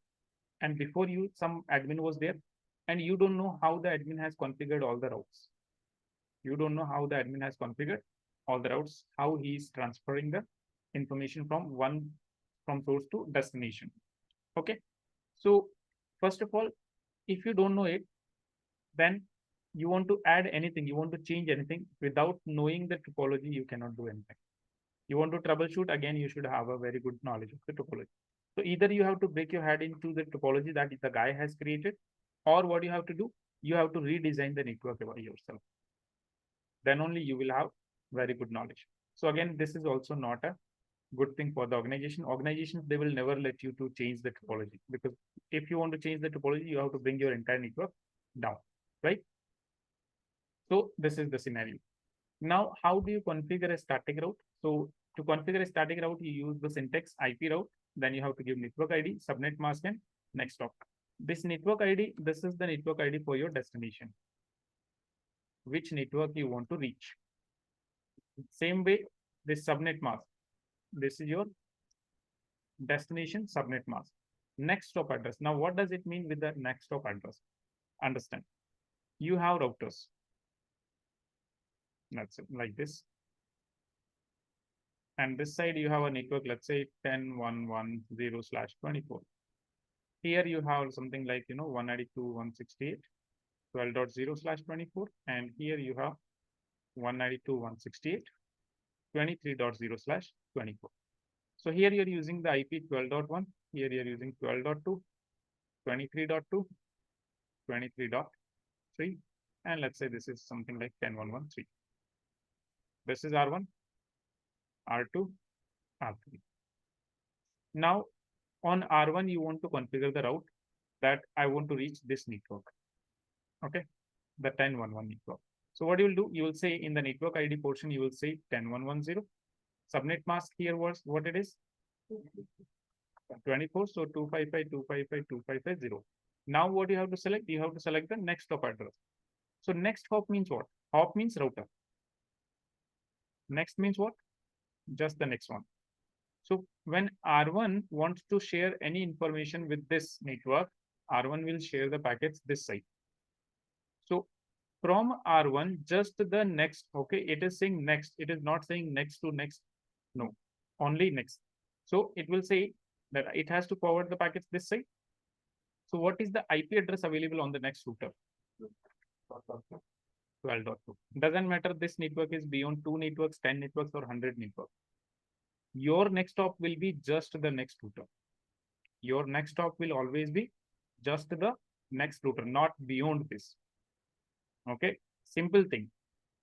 and before you, some admin was there, and you don't know how the admin has configured all the routes. You don't know how the admin has configured all the routes, how he is transferring the information from source to destination. Okay. So first of all, if you don't know it, then you want to add anything, you want to change anything without knowing the topology, you cannot do anything. You want to troubleshoot, again, you should have a very good knowledge of the topology. So either you have to break your head into the topology that the guy has created, or what you have to do, you have to redesign the network by yourself. Then only you will have very good knowledge. So again, this is also not a good thing for the organization. Organizations, they will never let you to change the topology, because if you want to change the topology, you have to bring your entire network down, right? So this is the scenario. Now, how do you configure a static route? So to configure a static route, you use the syntax IP route. Then you have to give network ID, subnet mask, and next hop. This network ID, this is the network ID for your destination, which network you want to reach. Same way, this subnet mask, this is your destination subnet mask. Next stop address. Now, what does it mean with the next stop address? Understand. You have routers. That's it, like this. And this side you have a network, let's say 10.1.1.0/24. Here you have something like 192.168.12.0/24, and here you have 192.168.23.0/24. So here you're using the IP 12.1, here you're using 12.2, 23.2, 23.3, and let's say this is something like 10.1.1.3. This is R1, R2, R3. Now on R1, you want to configure the route that I want to reach this network. Okay, the 10.1.1 network. So what you will do, you will say in the network ID portion, you will say 10.1.1.0. Subnet mask here was what it is? 24. So 255.255.255.0. Now what you have to select? You have to select the next hop address. So next hop means what? Hop means router. Next means what? Just the next one. So when R1 wants to share any information with this network, R1 will share the packets this side. So from R1, just the next, okay, it is saying next, it is not saying next to next, no, only next. So it will say that it has to forward the packets this side. So what is the IP address available on the next router? 12.2. Doesn't matter this network is beyond 2 networks, 10 networks, or 100 networks. Your next stop will be just the next router. Your next stop will always be just the next router, not beyond this. Okay, simple thing.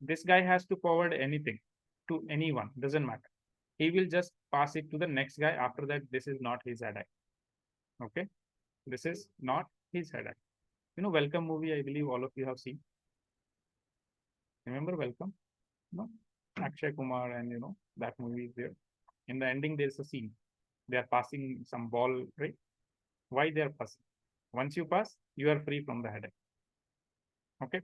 This guy has to forward anything to anyone, doesn't matter. He will just pass it to the next guy. After that, this is not his headache. Okay, this is not his headache. Welcome movie, I believe all of you have seen. Remember Welcome? No, Akshay Kumar, and that movie is there. In the ending, there's a scene. They are passing some ball, right? Why they are passing? Once you pass, you are free from the headache. Okay.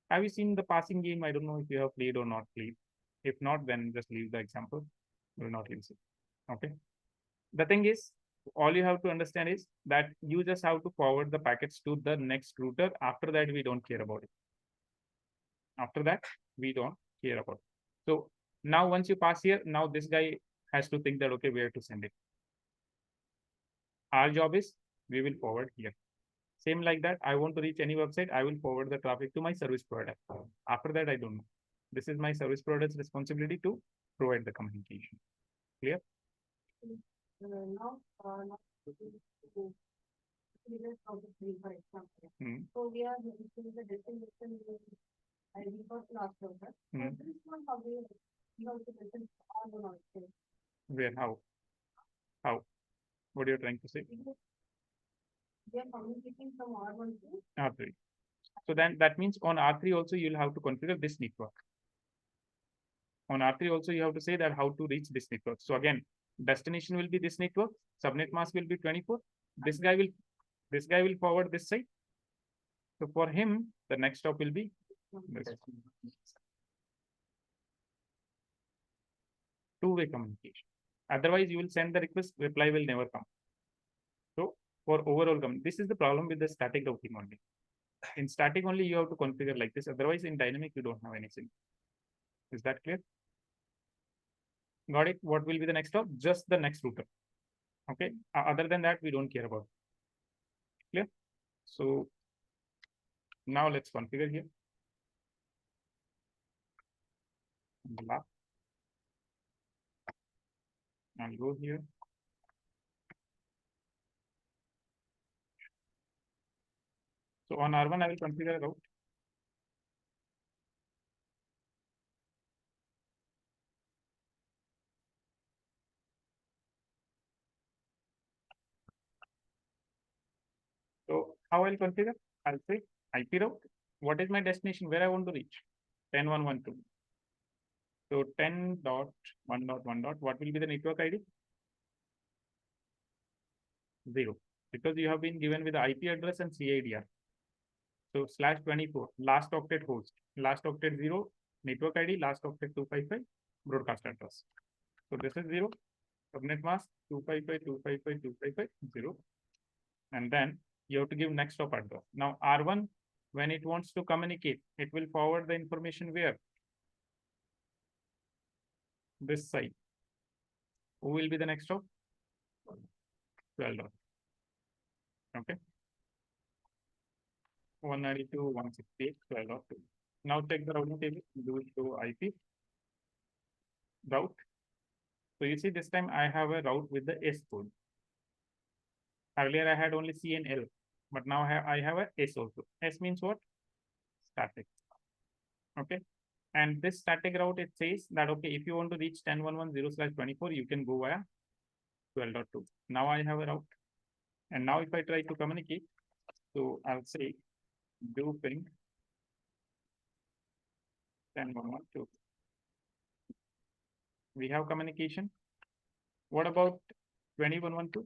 Have you seen the passing game? I don't know if you have played or not played. If not, then just leave the example. Will not use it. Okay. The thing is, all you have to understand is that you just have to forward the packets to the next router. After that, we don't care about it. After that, we don't care about it. So now once you pass here, now this guy has to think that, okay, where to send it. Our job is we will forward here. Same like that, I want to reach any website, I will forward the traffic to my service provider. After that, I don't know. This is my service provider's responsibility to provide the communication. Clear? So we are using the destination ID for last number. This one, how we have to listen on also. Where? How? How? What are you trying to say? We are communicating from R1 to R3. So then that means on R3 also you'll have to configure this network. On R3 also you have to say that how to reach this network. So again, destination will be this network, subnet mask will be 24. This guy will forward this side. So for him, the next stop will be this. Two-way communication. Otherwise, you will send the request, reply will never come. So for overall this is the problem with the static routing only. In static only, you have to configure like this. Otherwise, in dynamic, you don't have anything. Is that clear? Got it? What will be the next stop? Just the next router. Okay. Other than that, we don't care about. Clear? So now let's configure here. I'll go here. So on R1, I will configure a route. So how I'll configure? I'll say IP route. What is my destination? Where I want to reach? 10.1.1.2. So 10.1.1. What will be the network ID? 0, because you have been given with the IP address and CIDR. So /24, last octet host, last octet 0, network ID, last octet 255, broadcast address. So this is 0, subnet mask 255.255.255.0, and then you have to give next hop address. Now R1, when it wants to communicate, it will forward the information where? This side. Who will be the next hop? 12 dot. Okay. 192.168.12.2. Now check the routing table, do it to IP route. So you see this time I have a route with the S code. Earlier I had only C and L, but now I have a S also. S means what? Static. Okay. And this static route, it says that, okay, if you want to reach 10.1.1.0/24, you can go via 12.2. Now I have a route. And now if I try to communicate, so I'll say do ping 10.1.1.2. We have communication. What about 20.1.1.2?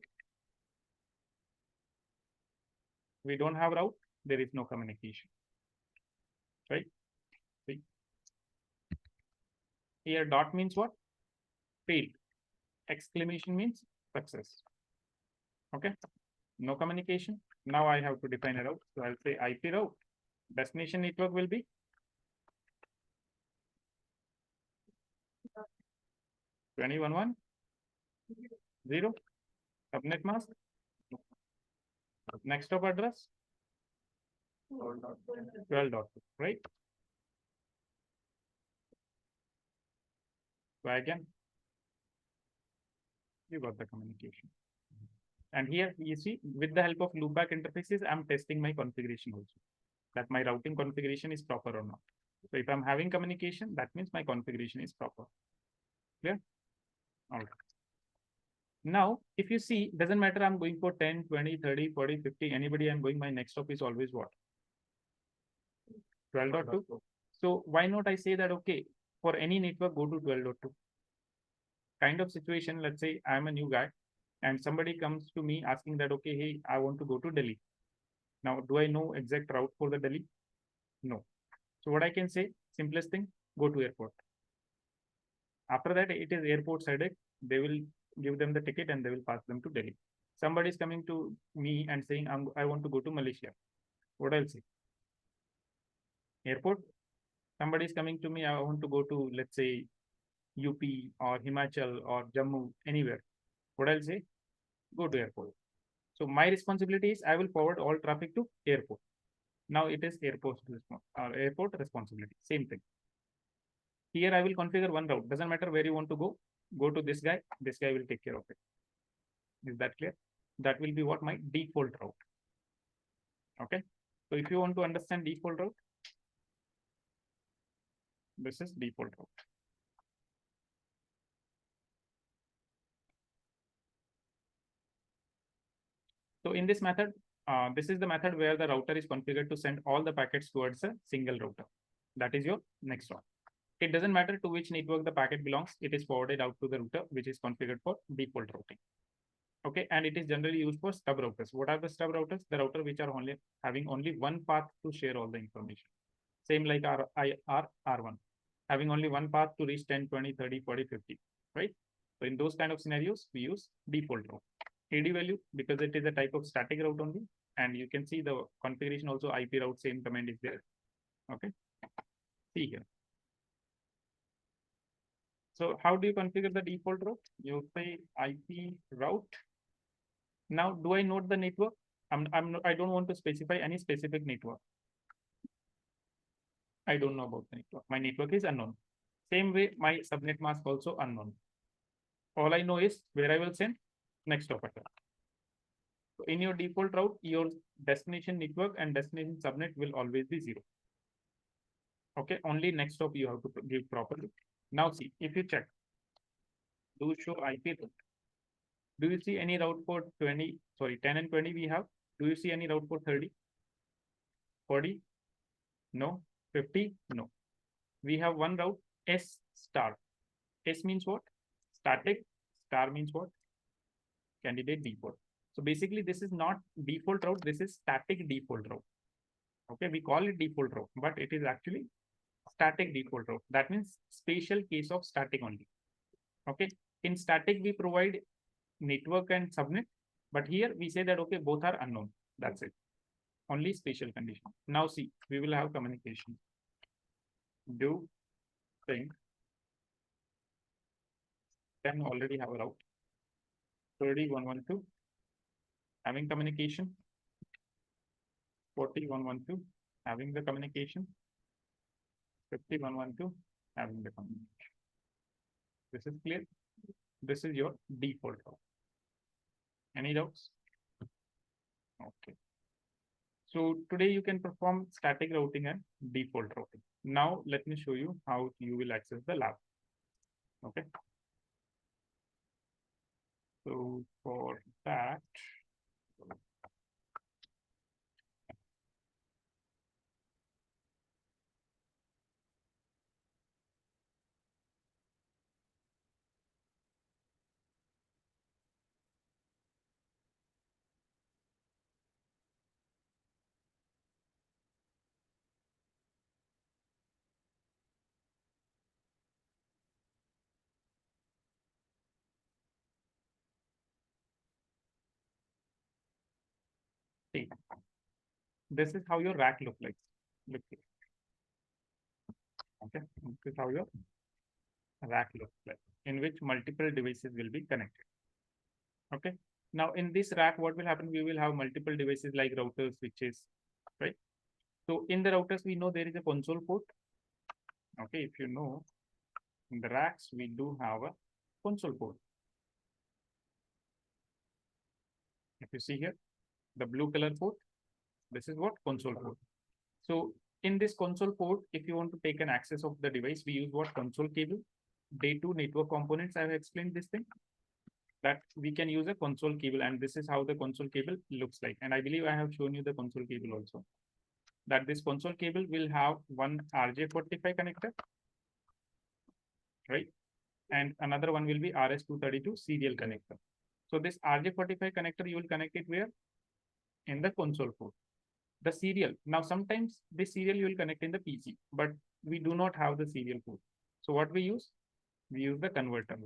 We don't have route. There is no communication. Right? See? Here dot means what? Failed. Exclamation means success. Okay. No communication. Now I have to define a route. So I'll say IP route. Destination network will be 20.1.1.0. Subnet mask. Next hop address 12.2, right? So again, you got the communication. And here you see, with the help of loopback interfaces, I'm testing my configuration also, that my routing configuration is proper or not. So if I'm having communication, that means my configuration is proper. Clear? All right. Now, if you see, doesn't matter, I'm going for 10, 20, 30, 40, 50, anybody I'm going, my next stop is always what? 12.2. So why not I say that, okay, for any network, go to 12.2. Kind of situation, let's say I'm a new guy and somebody comes to me asking that, okay, hey, I want to go to Delhi. Now, do I know exact route for the Delhi? No. So what I can say, simplest thing, go to airport. After that, it is airport sided. They will give them the ticket and they will pass them to Delhi. Somebody is coming to me and saying, I want to go to Malaysia. What I'll say? Airport. Somebody is coming to me, I want to go to, let's say, UP or Himachal or Jammu, anywhere. What I'll say? Go to airport. So my responsibility is I will forward all traffic to airport. Now it is airport responsibility. Same thing. Here I will configure one route. Doesn't matter where you want to go. Go to this guy. This guy will take care of it. Is that clear? That will be what my default route. Okay. So if you want to understand default route, this is default route. So in this method, this is the method where the router is configured to send all the packets towards a single router. That is your next one. It doesn't matter to which network the packet belongs. It is forwarded out to the router, which is configured for default routing. Okay, and it is generally used for stub routers. What are the stub routers? The router which are only having only one path to share all the information. Same like R1, having only one path to reach 10, 20, 30, 40, 50, right? So in those kind of scenarios, we use default route. AD value, because it is a type of static route only. And you can see the configuration also, IP route, same command is there. Okay, see here. So how do you configure the default route? You say IP route. Now, do I note the network? I don't want to specify any specific network. I don't know about the network. My network is unknown. Same way, my subnet mask also unknown. All I know is where I will send next hop address. So in your default route, your destination network and destination subnet will always be 0. Okay, only next hop you have to give properly. Now see, if you check, do show IP route. Do you see any route for 10 and 20 we have? Do you see any route for 30? 40? No. 50? No. We have one route S star. S means what? Static. Star means what? Candidate default. So basically, this is not default route. This is static default route. Okay, we call it default route, but it is actually static default route. That means special case of static only. Okay, in static we provide network and subnet, but here we say that okay, both are unknown. That's it. Only special condition. Now see, we will have communication. Do thing. Then already have a route. 30.112 having communication. 40.112 having the communication. 50.112 having the communication. This is clear. This is your default route. Any doubts? Okay. So today you can perform static routing and default routing. Now let me show you how you will access the lab. Okay. So for that, see, this is how your rack looks like. Look here. Okay, this is how your rack looks like, in which multiple devices will be connected. Okay. Now in this rack, what will happen? We will have multiple devices like routers, switches, right? So in the routers, we know there is a console port. Okay, if you know, in the racks, we do have a console port. If you see here, the blue color port, this is what console port. So in this console port, if you want to take an access of the device, we use what? Console cable. Day 2 network components, I have explained this thing, that we can use a console cable, and this is how the console cable looks like. And I believe I have shown you the console cable also, that this console cable will have one RJ45 connector, right? And another one will be RS232 serial connector. So this RJ45 connector, you will connect it where? In the console port. The serial. Now, sometimes this serial you will connect in the PC, but we do not have the serial port. So what we use? We use the converter.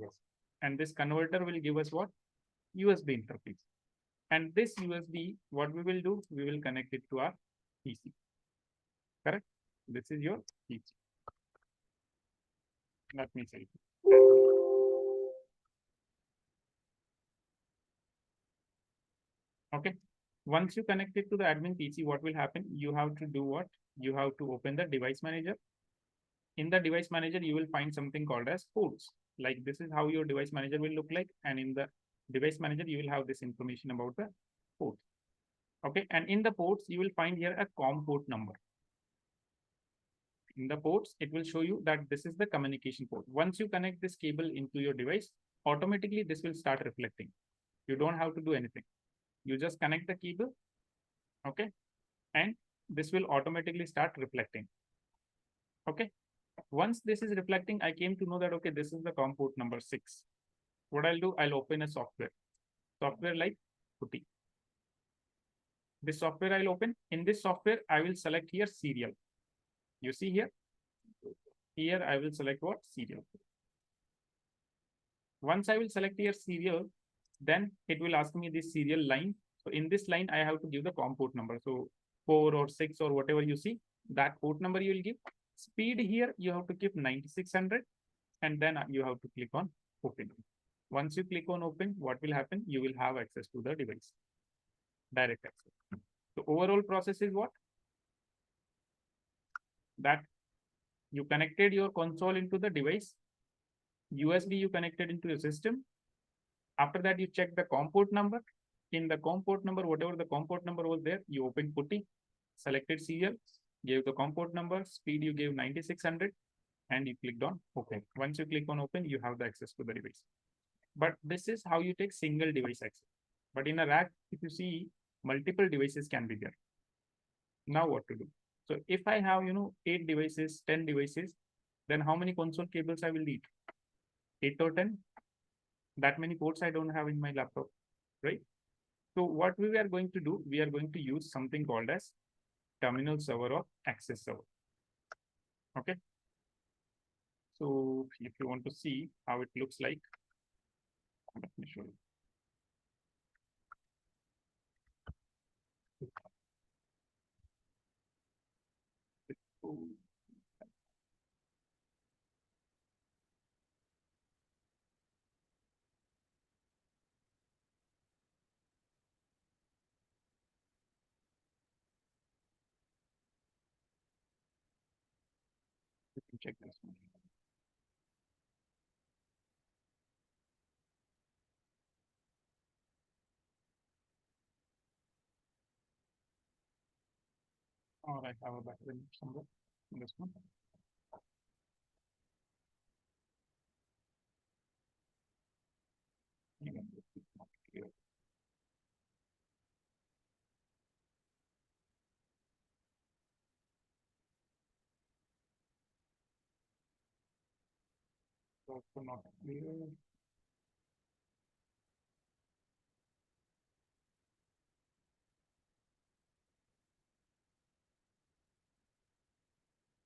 And this converter will give us what? USB interface. And this USB, what we will do? We will connect it to our PC. Correct? This is your PC. Let me say. Okay. Once you connect it to the admin PC, what will happen? You have to do what? You have to open the device manager. In the device manager, you will find something called as ports. Like this is how your device manager will look like. And in the device manager, you will have this information about the ports. Okay. And in the ports, you will find here a COM port number. In the ports, it will show you that this is the communication port. Once you connect this cable into your device, automatically this will start reflecting. You don't have to do anything. You just connect the cable, okay, and this will automatically start reflecting. Okay. Once this is reflecting, I came to know that, okay, this is the COM port number 6. What I'll do, I'll open a software like PuTTY. This software I'll open. In this software, I will select here serial. You see here, I will select what? Serial. Once I will select here serial, then it will ask me this serial line. So in this line, I have to give the COM port number. So 4 or 6 or whatever you see, that port number you will give. Speed here, you have to keep 9600, and then you have to click on open. Once you click on open, what will happen? You will have access to the device. Direct access. So overall process is what? That you connected your console into the device. USB you connected into your system. After that, you check the COM port number. In the COM port number, whatever the COM port number was there, you open PuTTY, selected serial, gave the COM port number, speed you gave 9600, and you clicked on open. Once you click on open, you have the access to the device. But this is how you take single device access. But in a rack, if you see, multiple devices can be there. Now what to do? So if I have, 8 devices, 10 devices, then how many console cables I will need? 8 or 10? That many ports I don't have in my laptop, right? So what we are going to do, we are going to use something called as terminal server or access server. Okay. So if you want to see how it looks like, let me show you. You can check this one. Or I have a battery somewhere in this one. Even if it's not clear. Also not clear.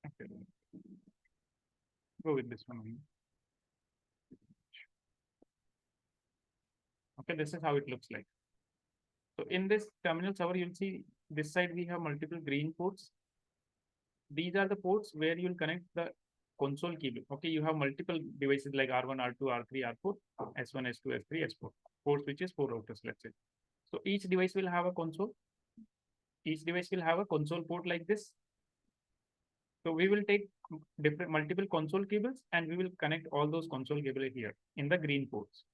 Okay. Go with this one only. Okay, this is how it looks like. So in this terminal server, you'll see this side we have multiple green ports. These are the ports where you'll connect the console cable. Okay, you have multiple devices like R1, R2, R3, R4, S1, S2, S3, S4. Ports, which is 4 routers, let's say. So each device will have a console. Each device will have a console port like this. So we will take different multiple console cables and we will connect all those console cables here in the green ports.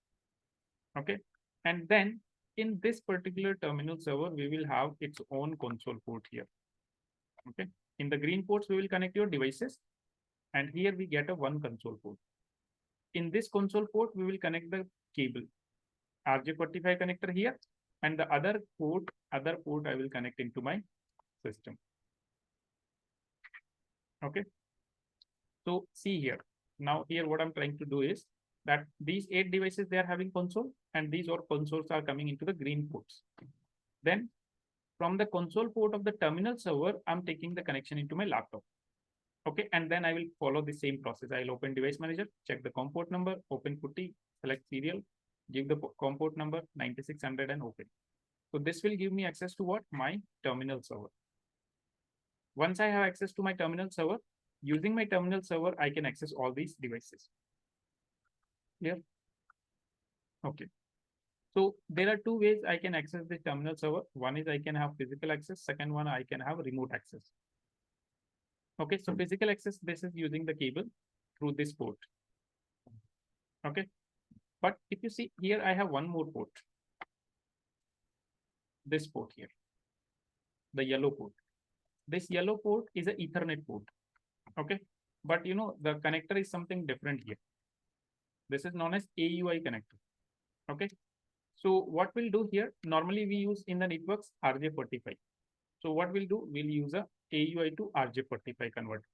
Okay. And then in this particular terminal server, we will have its own console port here. Okay. In the green ports, we will connect your devices. And here we get a one console port. In this console port, we will connect the cable. RJ45 connector here. And the other port I will connect into my system. Okay. So see here. Now here what I'm trying to do is that these 8 devices, they are having console and these all consoles are coming into the green ports. Then from the console port of the terminal server, I'm taking the connection into my laptop. Okay, and then I will follow the same process. I'll open device manager, check the COM port number, open PuTTY, select serial, give the COM port number 9600 and open. So this will give me access to what? My terminal server. Once I have access to my terminal server, using my terminal server, I can access all these devices. Clear? Okay. So there are two ways I can access the terminal server. One is I can have physical access. Second one, I can have remote access. Okay, so physical access, this is using the cable through this port. Okay, but if you see here, I have one more port. This port here, the yellow port. This yellow port is an Ethernet port. Okay, but you know, the connector is something different here. This is known as AUI connector. Okay, so what we'll do here, normally we use in the networks RJ45. So what we'll do, we'll use a AUI to RJ45 converter.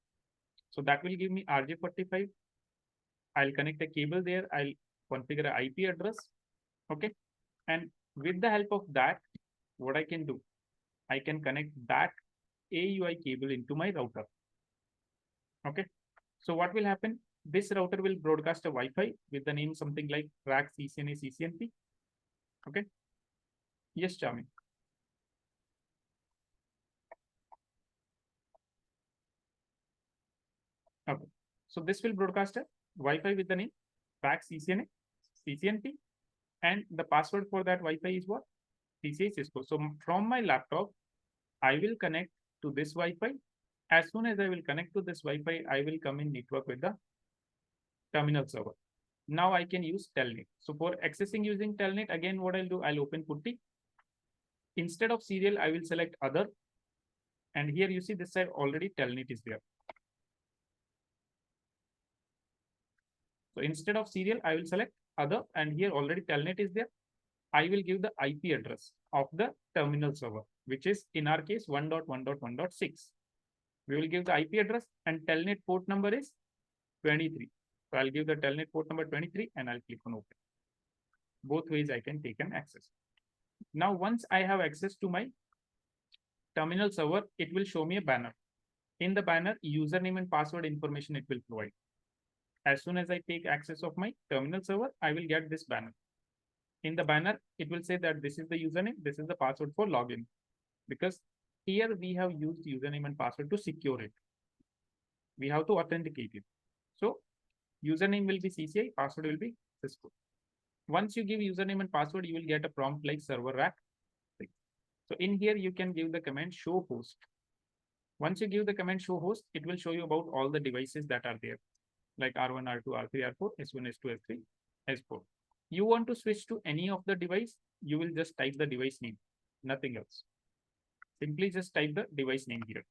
So that will give me RJ45. I'll connect a cable there. I'll configure an IP address. Okay. And with the help of that, what I can do, I can connect that AUI cable into my router. Okay. So what will happen? This router will broadcast a Wi-Fi with the name something like rack CCNA CCNP. Okay. Yes, Charmy. Okay. So this will broadcast a Wi-Fi with the name rack CCNA CCNP, and the password for that Wi-Fi is what? PCI Cisco. So from my laptop, I will connect to this Wi-Fi. As soon as I will connect to this Wi-Fi, I will come in network with the terminal server. Now I can use Telnet. So for accessing using Telnet, again, what I'll do, I'll open PuTTY. Instead of serial, I will select other. And here you see this side already Telnet is there. So instead of serial, I will select other, and here already Telnet is there. I will give the IP address of the terminal server, which is in our case 1.1.1.6. We will give the IP address and Telnet port number is 23. So I'll give the telnet port number 23 and I'll click on open. Both ways I can take an access. Now, once I have access to my terminal server, it will show me a banner. In the banner, username and password information it will provide. As soon as I take access of my terminal server, I will get this banner. In the banner, it will say that this is the username, this is the password for login. Because here we have used username and password to secure it. We have to authenticate it. So username will be CCI, password will be Cisco. Once you give username and password, you will get a prompt like server rack. So in here, you can give the command show host. Once you give the command show host, it will show you about all the devices that are there, like R1, R2, R3, R4, S1, S2, S3, S4. You want to switch to any of the device, you will just type the device name, nothing else. Simply just type the device name here.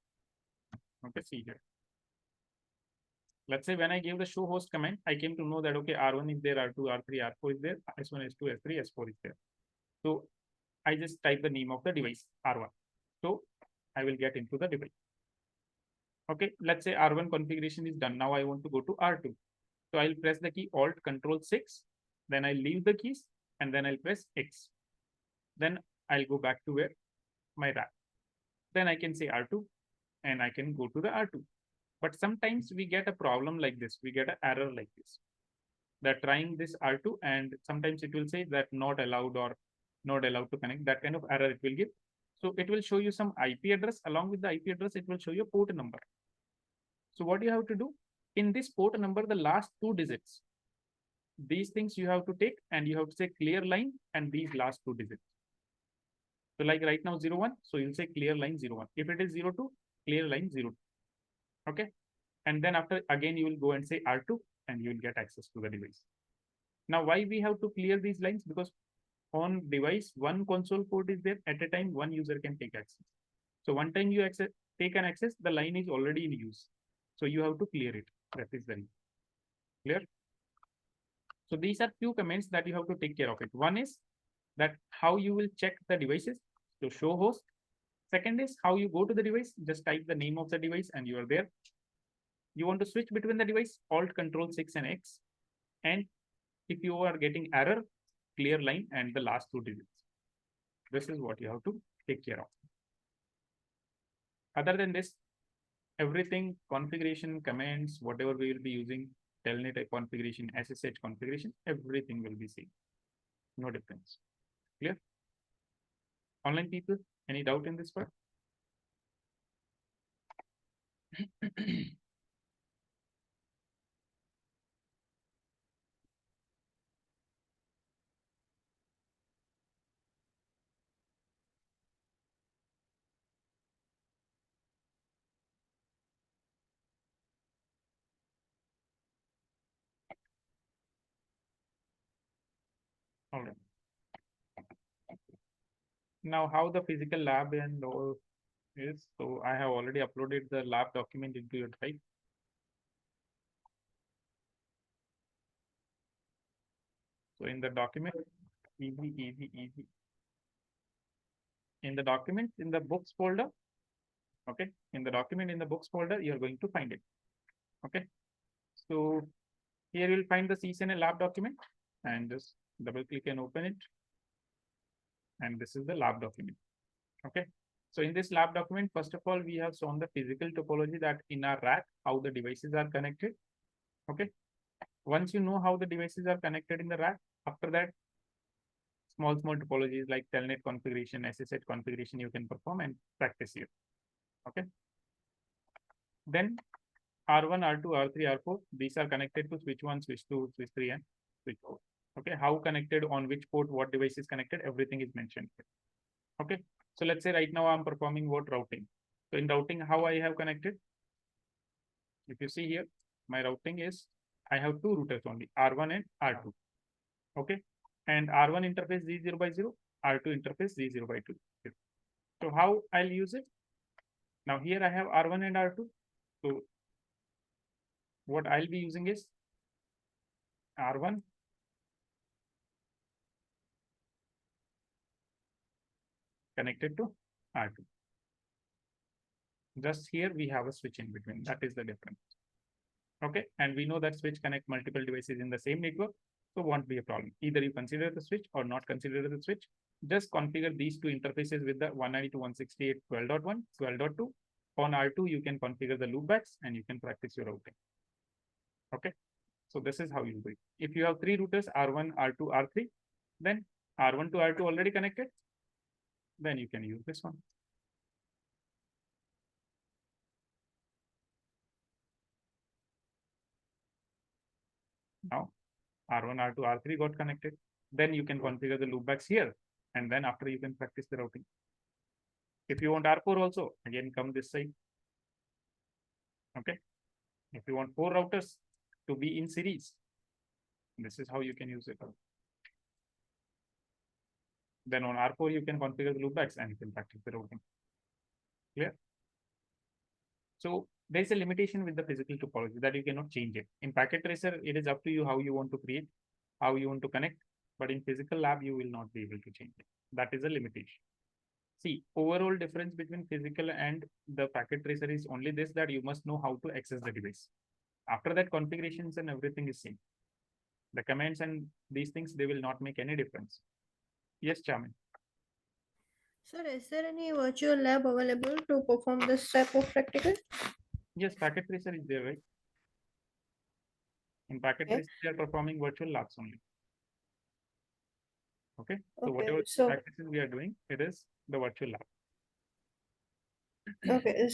Okay, see here. Let's say when I gave the show host command, I came to know that, okay, R1 is there, R2, R3, R4 is there, S1, S2, S3, S4 is there. So I just type the name of the device, R1. So I will get into the device. Okay, let's say R1 configuration is done. Now I want to go to R2. So I'll press the key Alt Control 6. Then I'll leave the keys and then I'll press X. Then I'll go back to where my rack. Then I can say R2 and I can go to the R2. But sometimes we get a problem like this. We get an error like this. That trying this R2 and sometimes it will say that not allowed or not allowed to connect. That kind of error it will give. So it will show you some IP address. Along with the IP address, it will show you a port number. So what you have to do in this port number, the last 2 digits, these things you have to take and you have to say clear line and these last 2 digits. So like right now 01, so you'll say clear line 01. If it is 02, clear line 02. Okay. And then after again, you will go and say R2 and you will get access to the device. Now, why we have to clear these lines? Because on device, one console port is there at a time, one user can take access. So one time you take an access, the line is already in use. So you have to clear it. That is the reason. Clear? So these are few commands that you have to take care of it. One is that how you will check the devices. So show host. Second is how you go to the device. Just type the name of the device and you are there. You want to switch between the device, Alt Control 6 and X. And if you are getting error, clear line and the last 2 digits. This is what you have to take care of. Other than this, everything configuration, commands, whatever we will be using, telnet configuration, SSH configuration, everything will be same. No difference. Clear? Online people, any doubt in this part? All right. Now, how the physical lab and all is, so I have already uploaded the lab document into your drive. So in the document, easy. In the document, in the books folder, okay, in the document in the books folder, you're going to find it. Okay. So here you'll find the CCNA lab document and just double click and open it. And this is the lab document. Okay. So in this lab document, first of all, we have shown the physical topology that in our rack, how the devices are connected. Okay. Once you know how the devices are connected in the rack, after that, small topologies like telnet configuration, SSH configuration, you can perform and practice here. Okay. Then R1, R2, R3, R4, these are connected to switch 1, switch 2, switch 3, and switch 4. Okay, how connected, on which port, what device is connected, everything is mentioned here. Okay, so let's say right now I'm performing what routing. So in routing, how I have connected? If you see here, my routing is, I have 2 routers only, R1 and R2. Okay, and R1 interface Z0 by 0, R2 interface Z0 by 2. So how I'll use it? Now here I have R1 and R2. So what I'll be using is R1 connected to R2. Just here we have a switch in between. That is the difference. Okay, and we know that switch connect multiple devices in the same network, so won't be a problem. Either you consider the switch or not consider the switch. Just configure these two interfaces with the 192.168.12.1, 12.2. On R2, you can configure the loopbacks and you can practice your routing. Okay, so this is how you do it. If you have three routers, R1, R2, R3, then R1 to R2 already connected, then you can use this one. Now R1, R2, R3 got connected. Then you can configure the loopbacks here. And then after you can practice the routing. If you want R4 also, again come this side. Okay. If you want 4 routers to be in series, this is how you can use it. Then on R4, you can configure the loopbacks and you can practice the routing. Clear? So there's a limitation with the physical topology that you cannot change it. In packet tracer, it is up to you how you want to create, how you want to connect. But in physical lab, you will not be able to change it. That is a limitation. See, overall difference between physical and the packet tracer is only this, that you must know how to access the device. After that, configurations and everything is same. The commands and these things, they will not make any difference. Yes, Chaman. Sir, is there any virtual lab available to perform this type of practical? Yes, packet tracer is there, right? In packet Okay. tracer, they are performing virtual labs only. Okay, so Okay, whatever so practices we are doing, it is the virtual lab. okay,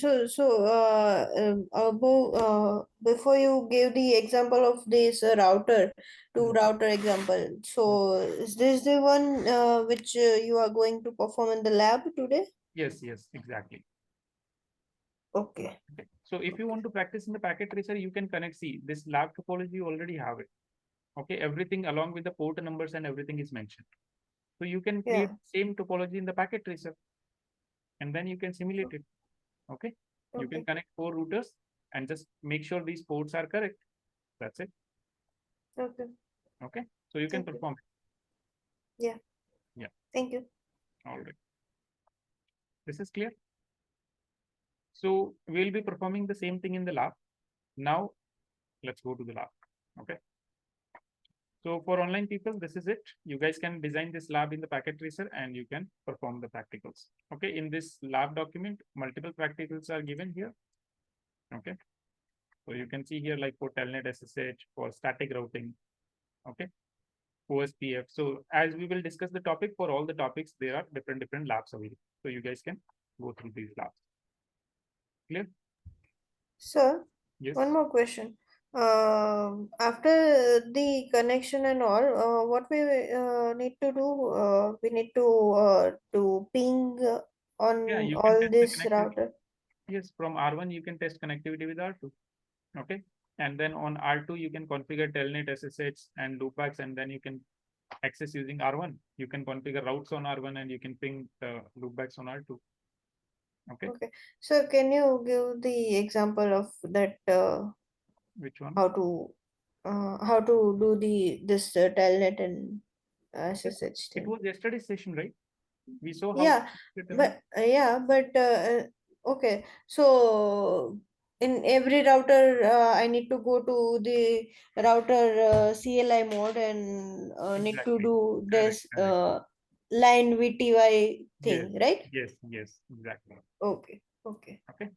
before you gave the example of this router, two router example. So is this the one which you are going to perform in the lab today? Yes, exactly. Okay. Okay. So if you want to practice in the packet tracer, you can connect. See, this lab topology, you already have it. Okay, everything along with the port numbers and everything is mentioned. So you can create same topology in the packet tracer, and then you can simulate it. Okay, you can connect 4 routers and just make sure these ports are correct. That's it. Okay. Okay, so you can Thank you. perform. Yeah. Yeah. Thank you. All right. This is clear. So we'll be performing the same thing in the lab. Now let's go to the lab. Okay. So for online people, this is it. You guys can design this lab in the packet tracer and you can perform the practicals. Okay. In this lab document, multiple practicals are given here. Okay. So you can see here like for telnet SSH, for static routing. Okay. OSPF. So as we will discuss the topic, for all the topics, there are different labs available. So you guys can go through these labs. Clear? Sir, Yes. one more question. After the connection and all, what we need to do? We need to ping on Yeah, you can all test the this connectivity. router. Yes, from R1 you can test connectivity with R2. Okay. And then on R2 you can configure telnet SSH and loopbacks, and then you can access using R1. You can configure routes on R1 and you can ping the loopbacks on R2. Okay. Okay. So can you give the example of that? Which one? How to do this telnet and SSH It thing? was yesterday's session, right? We saw how. Yeah, but okay. So in every router, I need to go to the router CLI mode and need to Exactly. do Correct. this Correct. line VTY Yes. thing, right? Yes. Exactly. Okay. Okay. Okay.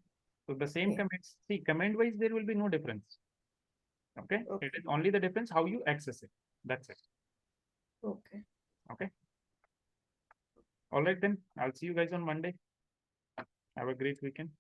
So the same Yeah. comments. See, command wise there will be no difference. Okay. Okay. It is only the difference how you access it. That's it. Okay. Okay. All right then. I'll see you guys on Monday. Have a great weekend.